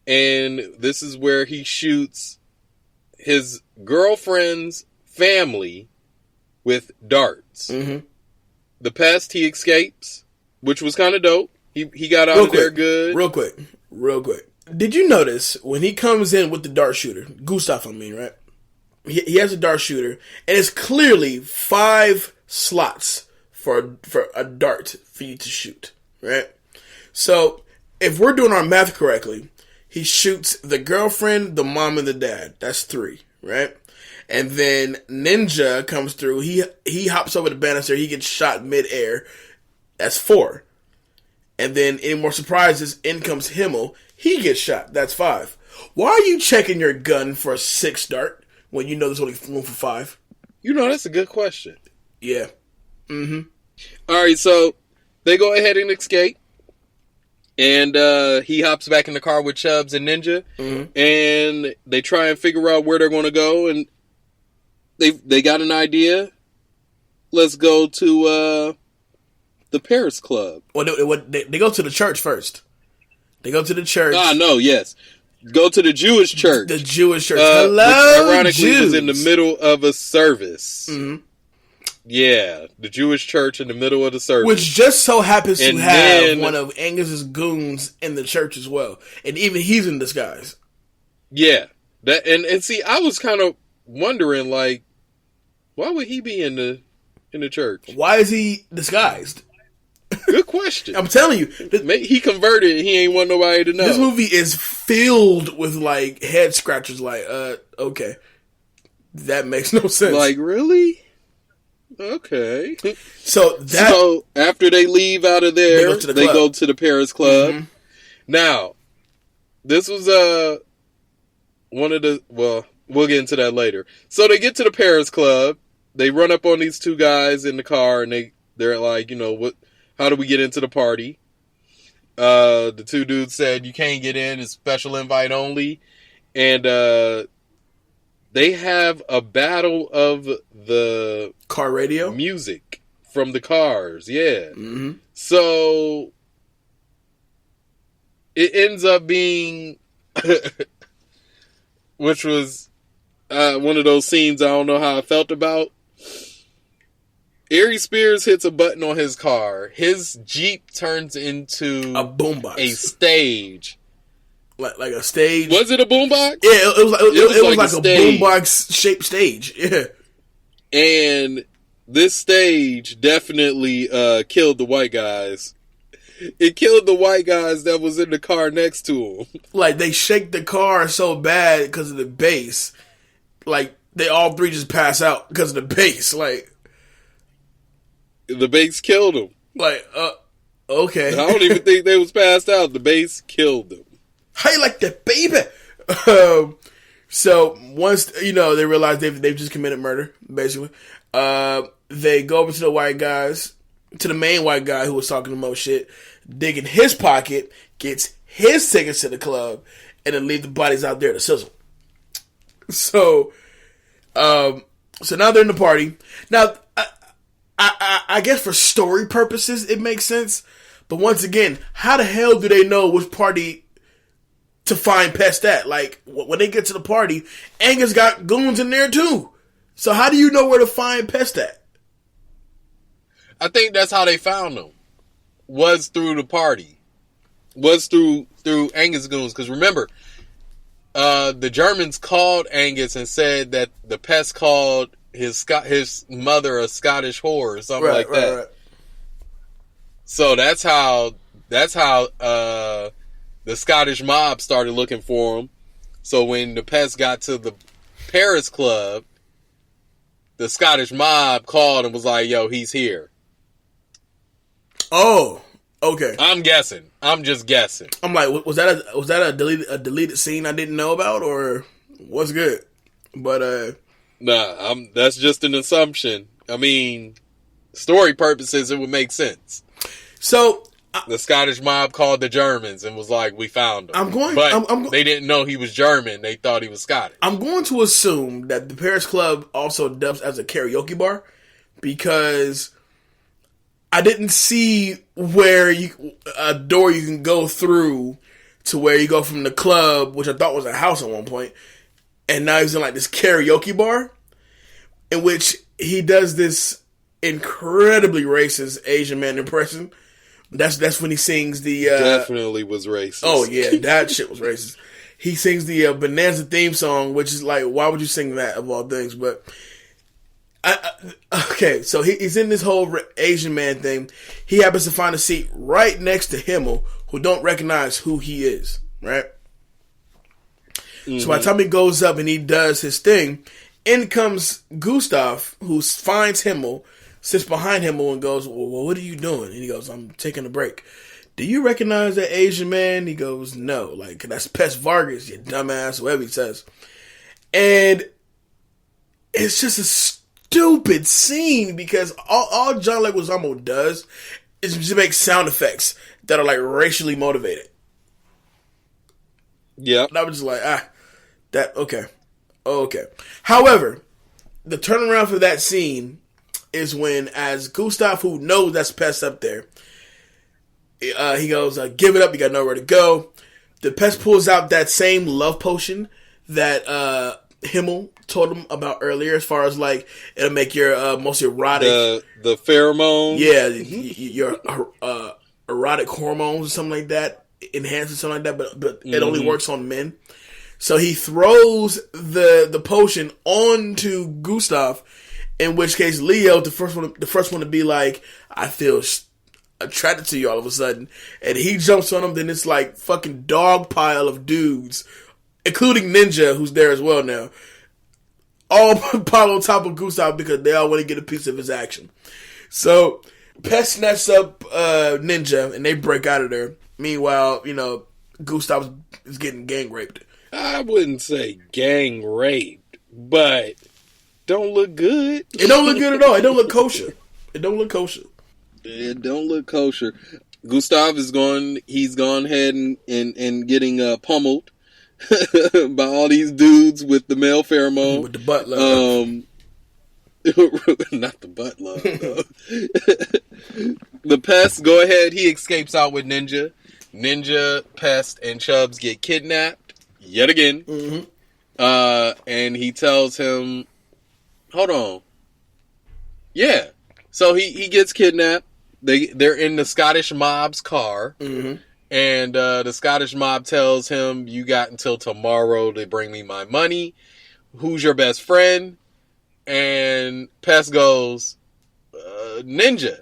S2: and this is where he shoots his girlfriend's family with darts. The Pest, he escapes, which was kind of dope. He got out of there good.
S1: Real quick. Did you notice when he comes in with the dart shooter, Gustav, right? He has a dart shooter, and it's clearly 5 slots for a dart for you to shoot, right? So if we're doing our math correctly, he shoots the girlfriend, the mom, and the dad. That's 3, right? And then Ninja comes through. He hops over the banister. He gets shot midair. That's 4. And then, any more surprises, in comes Himmel. He gets shot. That's 5. Why are you checking your gun for a 6 dart when you know there's only room for 5?
S2: That's a good question.
S1: Yeah.
S2: All right, so they go ahead and escape. And he hops back in the car with Chubbs and Ninja. And they try and figure out where they're going to go. And they got an idea. Let's go to the Paris Club.
S1: Well, they go to the church first. They go to the church.
S2: No, yes. Go to the Jewish church.
S1: The Jewish church. Hello,
S2: which ironically
S1: Jews.
S2: was in the middle of a service. Yeah, the Jewish church in the middle of the service.
S1: Which just so happens to have one of Angus's goons in the church as well. And even he's in disguise.
S2: Yeah. And see, I was kind of wondering, why would he be in the church?
S1: Why is he disguised?
S2: Good question.
S1: I'm telling you.
S2: He converted and he ain't want nobody to know.
S1: This movie is filled with, head scratchers. Okay. That makes no sense.
S2: Really? Okay.
S1: So
S2: after they leave out of there, they go to the Paris Club. Now, this was one of the... Well, we'll get into that later. So they get to the Paris Club. They run up on these 2 guys in the car, and They're like, how do we get into the party? The two dudes said, you can't get in, it's special invite only. And they have a battle of the
S1: car radio
S2: music from the cars. Yeah.
S1: Mm-hmm.
S2: So it ends up being, which was one of those scenes I don't know how I felt about. Ari Spears hits a button on his car. His Jeep turns into
S1: a boombox,
S2: a stage.
S1: Like a stage.
S2: Was it a boombox?
S1: Yeah, it was like a boombox shaped stage. Yeah.
S2: And this stage definitely killed the white guys. It killed the white guys that was in the car next to him.
S1: Like, they shake the car so bad because of the bass. Like, they all three just pass out because of the bass. Like,
S2: the bass killed them.
S1: Like, okay.
S2: I don't even think they was passed out. The bass killed them.
S1: How you like that, baby? So once they realize they've just committed murder, basically, they go over to the white guys, to the main white guy who was talking the most shit, dig in his pocket, gets his tickets to the club, and then leave the bodies out there to sizzle. So now they're in the party. Now, I guess for story purposes it makes sense, but once again, how the hell do they know which party to find Pest at? Like, when they get to the party, Angus got goons in there too. So how do you know where to find Pest at?
S2: I think that's how they found him. Was through the party. Was through Angus goons. Because remember, the Germans called Angus and said that the Pest called his mother a Scottish whore or something like that. Right. So that's how the Scottish mob started looking for him. So when the Pest got to the Paris club, the Scottish mob called and was like, yo, he's here.
S1: Oh, okay.
S2: I'm guessing. I'm just guessing.
S1: I'm like, was that a deleted scene I didn't know about, or what's good? But
S2: nah, that's just an assumption. I mean, story purposes, it would make sense.
S1: So
S2: the Scottish mob called the Germans and was like, we found him. They didn't know he was German. They thought he was Scottish.
S1: I'm going to assume that the Paris Club also dubs as a karaoke bar, because I didn't see where a door you can go through to where you go from the club, which I thought was a house at one point, and now he's in like this karaoke bar, in which he does this incredibly racist Asian man impression. That's when he sings the
S2: definitely was racist.
S1: Oh yeah, that shit was racist. He sings the Bonanza theme song, which is like, why would you sing that of all things? But okay, so he's in this whole Asian man thing. He happens to find a seat right next to Himmel, who don't recognize who he is, right? Mm-hmm. So by the time he goes up and he does his thing, in comes Gustav, who finds Himmel, sits behind Himmel and goes, well, what are you doing? And he goes, I'm taking a break. Do you recognize that Asian man? He goes, no. Like, that's Pest Vargas, you dumbass, whatever he says. And it's just a stupid scene, because all John Leguizamo does is just make sound effects that are like racially motivated.
S2: Yeah.
S1: And I was just like, okay. However, the turnaround for that scene is when, as Gustav, who knows that's Pest up there, he goes, give it up, you got nowhere to go. The Pest pulls out that same love potion that Himmel told him about earlier, as far as like, it'll make your most erotic...
S2: The pheromone?
S1: Yeah, your erotic hormones or something like that, enhance or something like that, but it only works on men. So he throws the potion onto Gustav, in which case Leo, the first one to be like, I feel attracted to you all of a sudden, and he jumps on him. Then it's like fucking dog pile of dudes, including Ninja, who's there as well now, all pile on top of Gustav because they all want to get a piece of his action. So Pest snatches up Ninja and they break out of there. Meanwhile, Gustav is getting gang raped.
S2: I wouldn't say gang raped, but don't look good.
S1: It don't look good at all. It don't look kosher.
S2: It don't look kosher. Gustav he's gone ahead and getting pummeled by all these dudes with the male pheromone.
S1: With the butt love.
S2: Not the butt love, though. The Pest, go ahead, he escapes out with Ninja. Ninja, Pest, and Chubbs get kidnapped yet again. Mm-hmm. And he tells him, hold on. Yeah. So he gets kidnapped. They're in the Scottish mob's car. Mm-hmm. And the Scottish mob tells him, you got until tomorrow to bring me my money. Who's your best friend? And Pest goes, Ninja.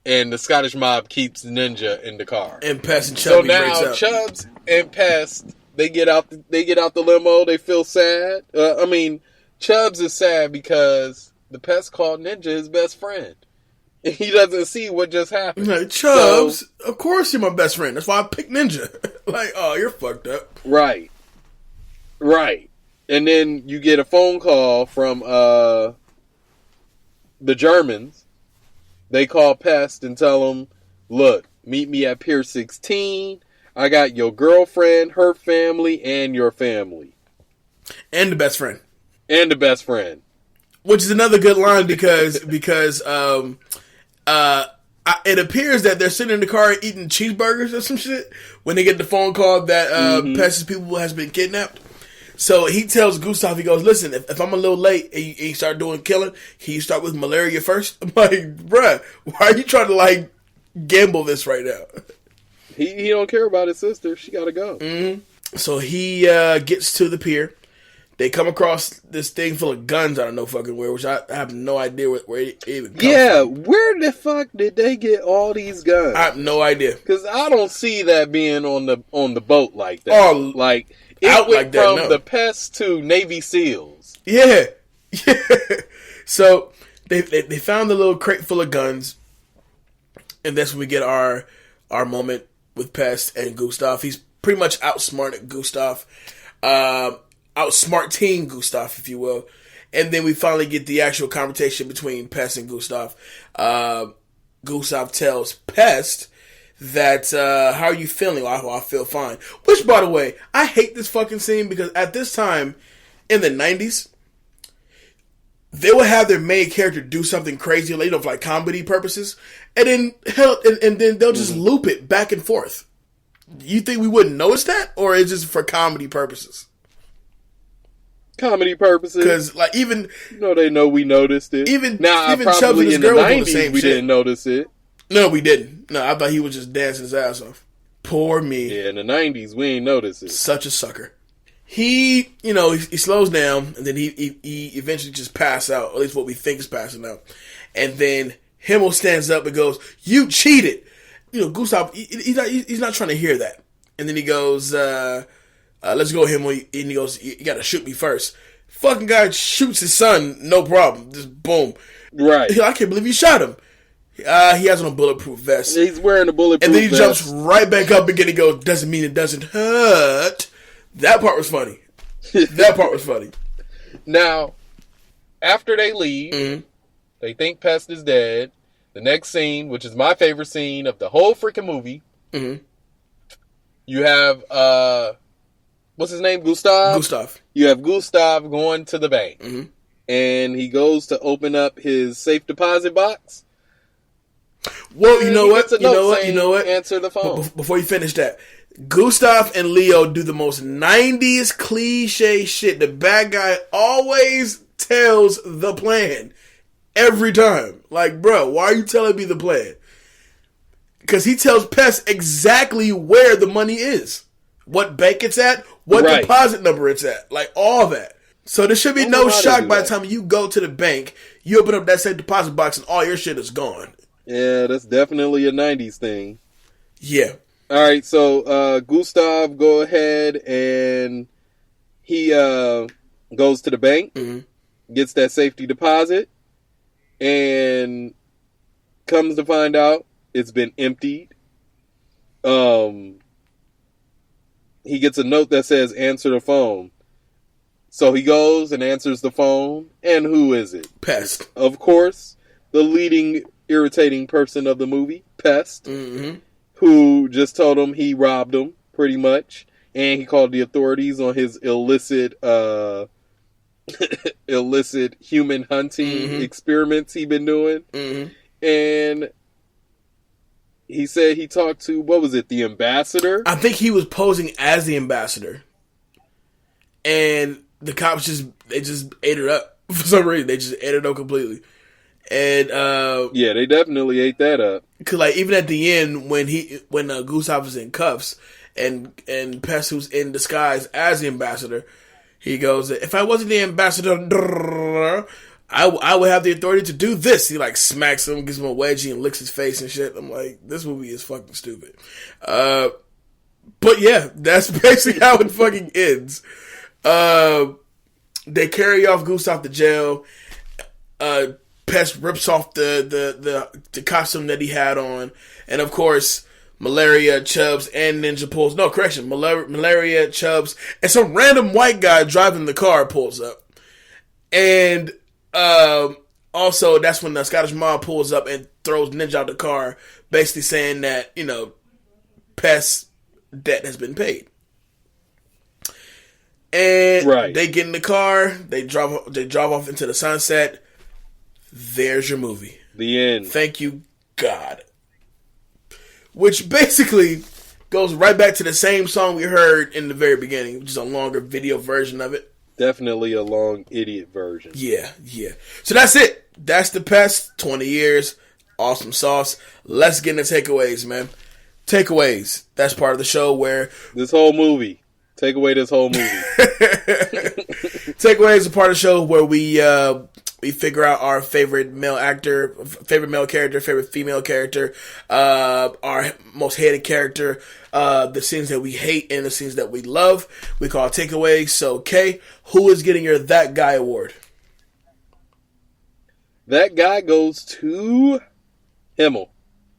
S2: And the Scottish mob keeps Ninja in the car.
S1: And Pest and Chubbs.
S2: So now Chubbs and Pest, they get out the limo. They feel sad. Chubbs is sad because the Pest called Ninja his best friend. And he doesn't see what just happened.
S1: Like, Chubbs, of course you're my best friend. That's why I picked Ninja. Like, oh, you're fucked up.
S2: Right. And then you get a phone call from the Germans. They call Pest and tell him, look, meet me at Pier 16. I got your girlfriend, her family, and your family.
S1: And the best friend. Which is another good line because it appears that they're sitting in the car eating cheeseburgers or some shit when they get the phone call that Pest's people has been kidnapped. So he tells Gustav, he goes, listen, if I'm a little late and you start doing killing, can you start with malaria first? I'm like, bruh, why are you trying to, like, gamble this right now?
S2: He don't care about his sister. She gotta go.
S1: Mm-hmm. So he gets to the pier. They come across this thing full of guns out of no fucking where, which I have no idea where it even comes from.
S2: Where the fuck did they get all these guns?
S1: I have no idea.
S2: Because I don't see that being on the boat like that.
S1: Oh,
S2: like... It
S1: out
S2: went
S1: like that,
S2: from the Pest to Navy SEALs.
S1: Yeah. So they found the little crate full of guns, and that's when we get our moment with Pest and Gustav. He's pretty much outsmarted Gustav, outsmarting Gustav, if you will. And then we finally get the actual confrontation between Pest and Gustav. Gustav tells Pest that, how are you feeling? I feel fine. Which, by the way, I hate this fucking scene because at this time, in the 90s, they would have their main character do something crazy, for like comedy purposes, and then then they'll just loop it back and forth. You think we wouldn't notice that, or is it just for comedy purposes?
S2: Comedy purposes,
S1: because like even
S2: they know we noticed it.
S1: Even
S2: Chubbs and his girl in the 90s, we didn't notice it.
S1: No, we didn't. No, I thought he was just dancing his ass off. Poor me.
S2: Yeah, in the 90s, we ain't noticed it.
S1: Such a sucker. He slows down, and then he eventually just passes out, at least what we think is passing out. And then Himmel stands up and goes, you cheated! Gustav, he's not trying to hear that. And then he goes, let's go, Himmel. And he goes, you gotta shoot me first. Fucking guy shoots his son, no problem. Just boom.
S2: Right.
S1: I can't believe you shot him. He has on a bulletproof vest.
S2: He's wearing a bulletproof vest.
S1: And then he jumps right back up again and goes, doesn't mean it doesn't hurt. That part was funny.
S2: Now, after they leave, they think Pest is dead. The next scene, which is my favorite scene of the whole freaking movie, you have, what's his name? Gustav. You have Gustav going to the bank. And he goes to open up his safe deposit box.
S1: Well, you know what?
S2: Answer the phone.
S1: Before you finish that, Gustav and Leo do the most 90s cliche shit. The bad guy always tells the plan. Every time. Like, bro, why are you telling me the plan? Because he tells Pest exactly where the money is. What bank it's at. What deposit number it's at. Like, all that. So there should be no shock by the time you go to the bank, you open up that safe deposit box and all your shit is gone.
S2: Yeah, that's definitely a 90s thing.
S1: Yeah.
S2: All right, so Gustav, go ahead and he goes to the bank, gets that safety deposit, and comes to find out it's been emptied. He gets a note that says, answer the phone. So he goes and answers the phone, and who is it?
S1: Pest.
S2: Of course, the leading irritating person of the movie, Pest,
S1: Mm-hmm.
S2: who just told him he robbed him, pretty much. And he called the authorities on his illicit human hunting experiments he'd been doing.
S1: Mm-hmm.
S2: And he said he talked to, what was it, the ambassador?
S1: I think he was posing as the ambassador. And the cops just ate it up. For some reason, they just ate it up completely. And
S2: yeah, they definitely ate that up.
S1: Cause like even at the end when Gustav is in cuffs and Pest, who's in disguise as the ambassador, he goes, "If I wasn't the ambassador, I would have the authority to do this." He like smacks him, gives him a wedgie, and licks his face and shit. I'm like, this movie is fucking stupid. But yeah, that's basically how it fucking ends. They carry off Gustav to jail. Pest rips off the costume that he had on, and of course, Malaria, Chubbs, and Ninja pulls. No, correction, Malaria, Chubbs, and some random white guy driving the car pulls up, and also that's when the Scottish mob pulls up and throws Ninja out the car, basically saying that Pest's debt has been paid. And They get in the car, they drive off into the sunset. There's your movie.
S2: The end.
S1: Thank you, God. Which basically goes right back to the same song we heard in the very beginning, which is a longer video version of it.
S2: Definitely a long idiot version.
S1: Yeah. So that's it. That's the Pest. 20 years. Awesome sauce. Let's get into takeaways, man. Takeaways. That's part of the show where...
S2: This whole movie. Take away this whole movie.
S1: Takeaways is a part of the show where we figure out our favorite male actor, favorite male character, favorite female character, our most hated character, the scenes that we hate and the scenes that we love. We call it takeaways. So, Kay, who is getting your That Guy award?
S2: That guy goes to Himmel.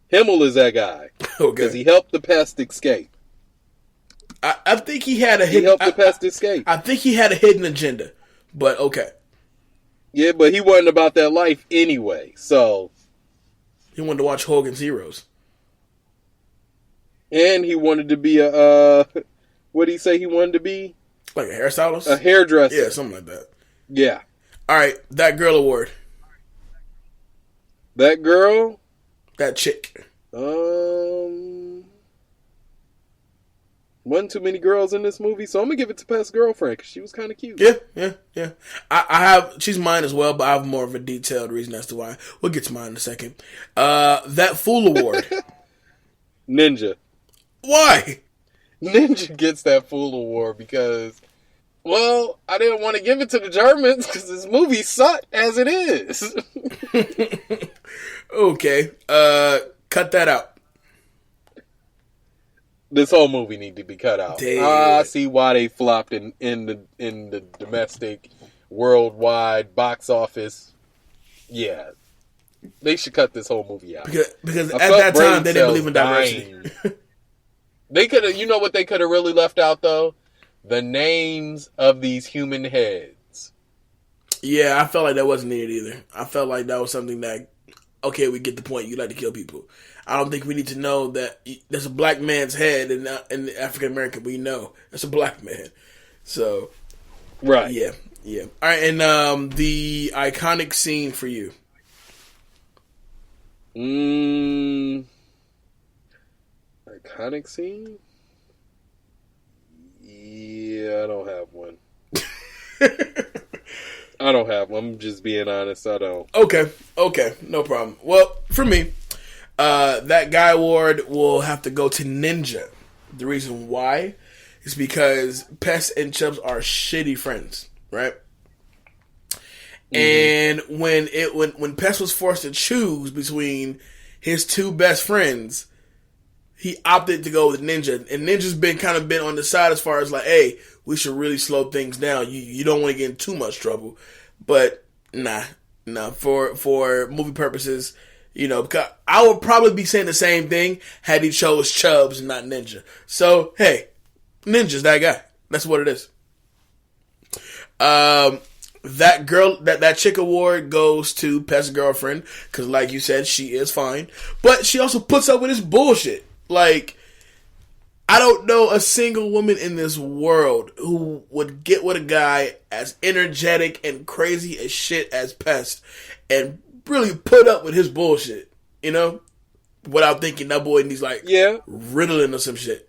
S2: Himmel is that guy. Okay. Because he helped the Pest escape.
S1: I think he had a hidden...
S2: He helped the Pest escape.
S1: I think he had a hidden agenda, but okay.
S2: Yeah, but he wasn't about that life anyway, so...
S1: He wanted to watch Hogan's Heroes.
S2: And he wanted to be a... what did he say he wanted to be?
S1: Like a hairstylist?
S2: A hairdresser.
S1: Yeah, something like that.
S2: Yeah.
S1: Alright, That Girl award.
S2: That girl?
S1: That chick.
S2: Wasn't too many girls in this movie, so I'm gonna give it to Pest's girlfriend because she was kind of cute.
S1: Yeah. I have, she's mine as well, but I have more of a detailed reason as to why. We'll get to mine in a second. That Fool award.
S2: Ninja.
S1: Why?
S2: Ninja gets that Fool award because, well, I didn't want to give it to the Germans because this movie sucked as it is.
S1: Okay, cut that out.
S2: This whole movie need to be cut out.
S1: Damn.
S2: I see why they flopped in the domestic, worldwide box office. Yeah, they should cut this whole movie out
S1: because at that time they didn't believe in diversity.
S2: They could have. You know what they could have really left out though? The names of these human heads.
S1: Yeah, I felt like that wasn't needed either. I felt like that was something that, okay, we get the point. You like to kill people. I don't think we need to know that there's a black man's head in African American. We know it's a black man. So,
S2: right.
S1: Yeah. All right, and the iconic scene for you.
S2: Iconic scene? Yeah, I don't have one. I don't have one. I'm just being honest. I don't.
S1: Okay. No problem. Well, for me, That Guy award will have to go to Ninja. The reason why is because Pest and Chubbs are shitty friends, right? Mm-hmm. And when Pest was forced to choose between his two best friends, he opted to go with Ninja. And Ninja's been on the side as far as like, hey, we should really slow things down. You don't want to get in too much trouble. But nah. For movie purposes, because I would probably be saying the same thing had he chose Chubbs and not Ninja. So, hey, Ninja's that guy. That's what it is. that girl, that chick award goes to Pest's girlfriend, because like you said, she is fine. But she also puts up with his bullshit. Like, I don't know a single woman in this world who would get with a guy as energetic and crazy as shit as Pest and really put up with his bullshit, you know? Without thinking that boy needs, like, Ritalin or some shit.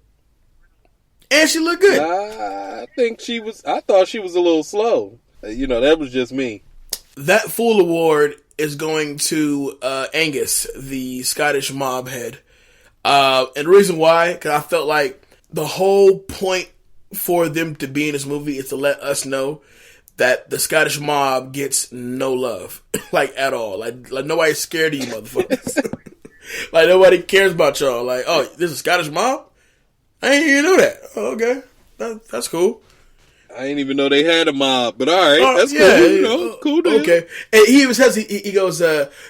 S1: And she looked good.
S2: I thought she was a little slow. That was just me.
S1: That Fool Award is going to Angus, the Scottish mob head. And the reason why, because I felt like the whole point for them to be in this movie is to let us know that the Scottish mob gets no love, like, at all. Like nobody's scared of you motherfuckers. Like, nobody cares about y'all. Like, oh, this is Scottish mob? I didn't even know that. Oh, okay. That's cool.
S2: I didn't even know they had a mob, but all right, that's cool. Cool dude.
S1: Okay. And he even says, he goes,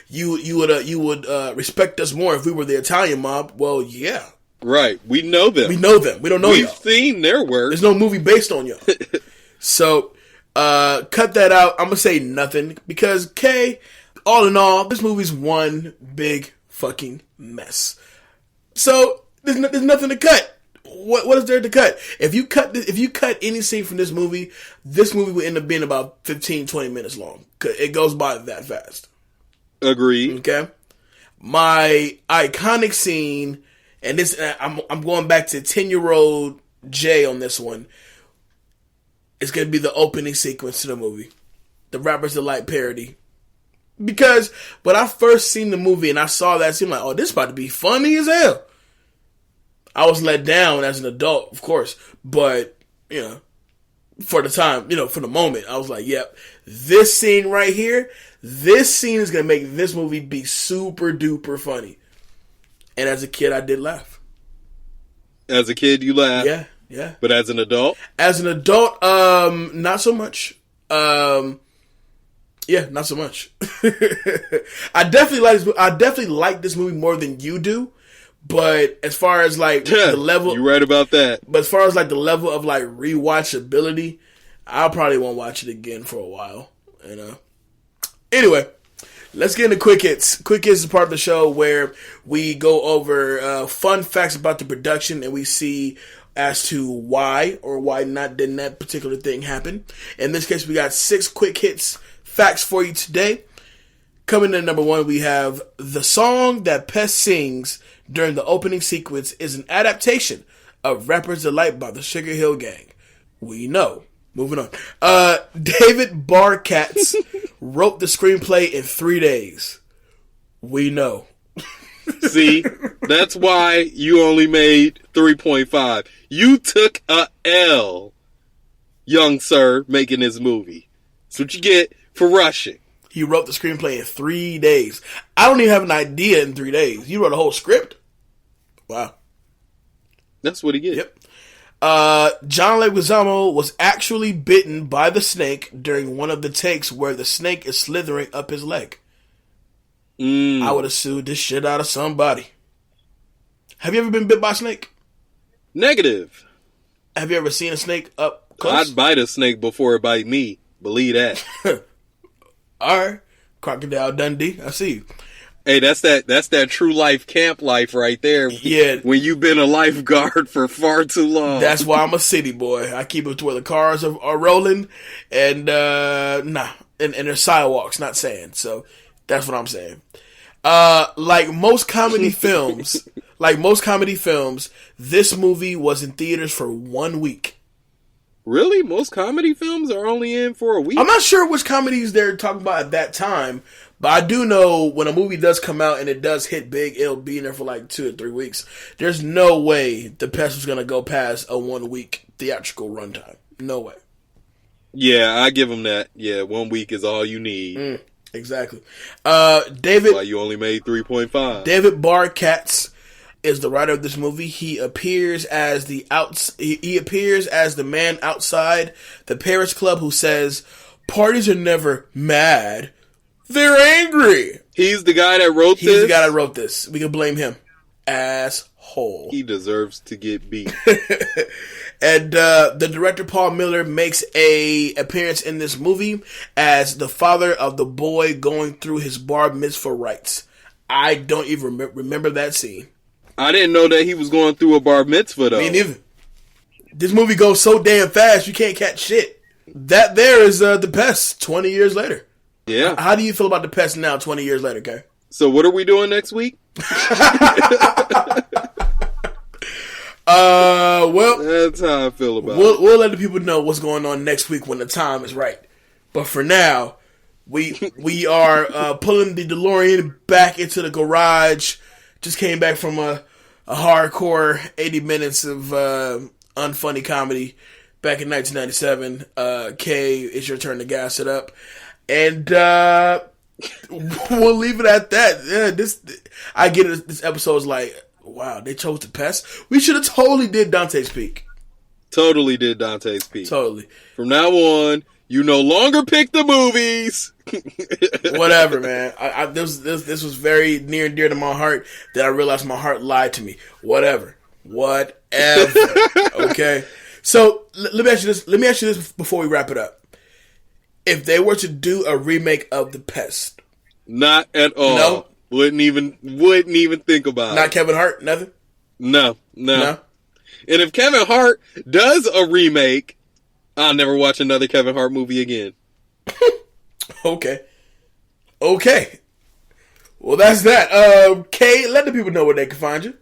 S1: you would respect us more if we were the Italian mob. Well, yeah.
S2: Right. We know them.
S1: We know them. We don't know y'all.
S2: We've seen their work.
S1: There's no movie based on y'all. So, cut that out. I'm going to say nothing because, K, all in all, this movie's one big fucking mess. So, there's nothing to cut. What is there to cut? If you cut any scene from this movie would end up being about 15, 20 minutes long. It goes by that fast.
S2: Agreed.
S1: Okay. My iconic scene, and this I'm going back to 10-year-old Jay on this one. It's gonna be the opening sequence to the movie, the Rapper's Delight parody. Because when I first seen the movie and I saw that scene, I'm like, oh, this is about to be funny as hell. I was let down as an adult, of course, but, for the time, for the moment, I was like, yep, this scene right here, this scene is going to make this movie be super duper funny. And as a kid, I did laugh.
S2: As a kid, you laughed?
S1: Yeah.
S2: But as an adult?
S1: As an adult, not so much. Not so much. I definitely like this movie more than you do. But as far as like the level,
S2: you're right about that.
S1: But as far as like the level of like rewatchability, I probably won't watch it again for a while. Anyway, let's get into quick hits. Quick hits is part of the show where we go over fun facts about the production and we see as to why or why not didn't that particular thing happen. In this case, we got 6 quick hits facts for you today. Coming in at number 1, we have the song that Pest sings during the opening sequence is an adaptation of Rapper's Delight by the Sugar Hill Gang. We know. Moving on. David Barkatz wrote the screenplay in 3 days. We know.
S2: See, that's why you only made 3.5. You took a L, young sir, making this movie. That's what you get for rushing.
S1: He wrote the screenplay in 3 days. I don't even have an idea in 3 days. You wrote a whole script? Wow.
S2: That's what he gets.
S1: Yep. John Leguizamo was actually bitten by the snake during one of the takes where the snake is slithering up his leg. I would have sued this shit out of somebody. Have you ever been bit by a snake?
S2: Negative.
S1: Have you ever seen a snake up close?
S2: I'd bite a snake before it bite me. Believe that.
S1: Alright. Crocodile Dundee. I see you.
S2: Hey, that's that true life camp life right there.
S1: Yeah.
S2: When you've been a lifeguard for far too long.
S1: That's why I'm a city boy. I keep it to where the cars are rolling and and there's sidewalks, not sand. So that's what I'm saying. Like most comedy films, this movie was in theaters for 1 week.
S2: Really? Most comedy films are only in for a week?
S1: I'm not sure which comedies they're talking about at that time, but I do know when a movie does come out and it does hit big, it'll be in there for like 2 or 3 weeks. There's no way The Pest was going to go past a 1 week theatrical runtime. No way.
S2: Yeah, I give them that. Yeah, 1 week is all you need.
S1: Exactly.
S2: David. That's why you only made 3.5.
S1: David Barkatz is the writer of this movie. He appears as the man outside the Paris Club who says, "Parties are never mad, they're angry."
S2: He's the guy that wrote this?
S1: He's the guy that wrote this. We can blame him. Asshole.
S2: He deserves to get beat.
S1: And the director, Paul Miller, makes a appearance in this movie as the father of the boy going through his bar mitzvah rites. I don't even remember that scene.
S2: I didn't know that he was going through a bar mitzvah, though.
S1: Me neither. This movie goes so damn fast, you can't catch shit. That there is The Pest 20 years later.
S2: Yeah.
S1: How do you feel about The Pest now, 20 years later, Kay?
S2: So what are we doing next week?
S1: Well,
S2: that's how I feel about it.
S1: We'll let the people know what's going on next week when the time is right. But for now, we are pulling the DeLorean back into the garage. Just came back from a hardcore 80 minutes of unfunny comedy back in 1997. Kay, it's your turn to gas it up. And we'll leave it at that. Yeah, I get it. This episode's like, wow, they chose The Pest. We should have totally did Dante's Peak.
S2: Totally did Dante's Peak.
S1: Totally.
S2: From now on, you no longer pick the movies.
S1: Whatever, man. This was very near and dear to my heart that I realized my heart lied to me. Whatever. Okay. So let me ask you this before we wrap it up. If they were to do a remake of The Pest,
S2: not at all.
S1: No,
S2: wouldn't even think about it.
S1: Not Kevin Hart, nothing.
S2: No. And if Kevin Hart does a remake, I'll never watch another Kevin Hart movie again.
S1: Okay. Well, that's that. Kay, let the people know where they can find you.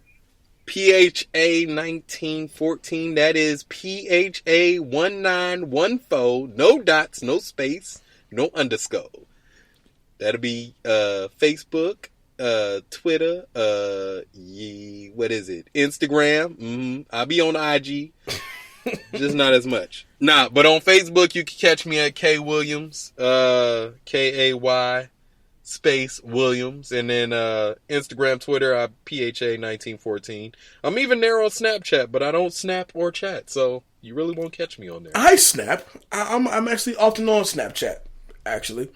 S2: PHA1914. That is PHA1914. No dots, no space, no underscore. That'll be Facebook, Twitter, what is it? Instagram. Mm-hmm. I'll be on IG. Just not as much. Nah, but on Facebook you can catch me at K Williams, KAY space Williams, and then Instagram, Twitter, I PHA1914. I'm even there on Snapchat, but I don't snap or chat, so you really won't catch me on there.
S1: I snap. I'm actually often on Snapchat, actually.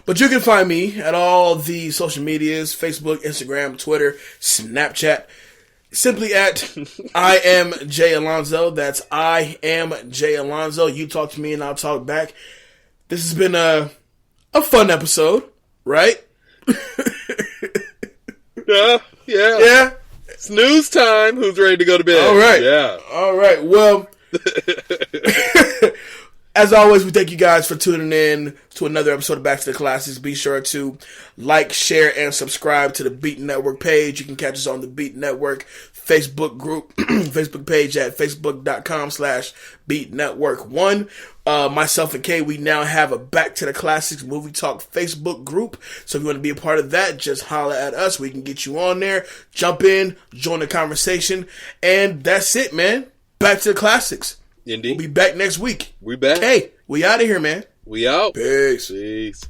S1: But you can find me at all the social medias, Facebook, Instagram, Twitter, Snapchat, simply at I am Jay Alonzo. That's I am Jay Alonzo. You talk to me and I'll talk back. This has been a fun episode. Right? Yeah.
S2: Snooze time. Who's ready to go to bed?
S1: All right.
S2: Yeah.
S1: All right. Well, as always, we thank you guys for tuning in to another episode of Back to the Classics. Be sure to like, share, and subscribe to the Beat Network page. You can catch us on the Beat Network Facebook group, Facebook page at facebook.com/BeatNetwork1. Myself and Kay, we now have a Back to the Classics Movie Talk Facebook group. So if you want to be a part of that, just holler at us. We can get you on there. Jump in, join the conversation. And that's it, man. Back to the Classics.
S2: Indeed.
S1: We'll be back next week.
S2: We back.
S1: Hey, we out of here, man.
S2: We out.
S1: Peace.
S2: Peace.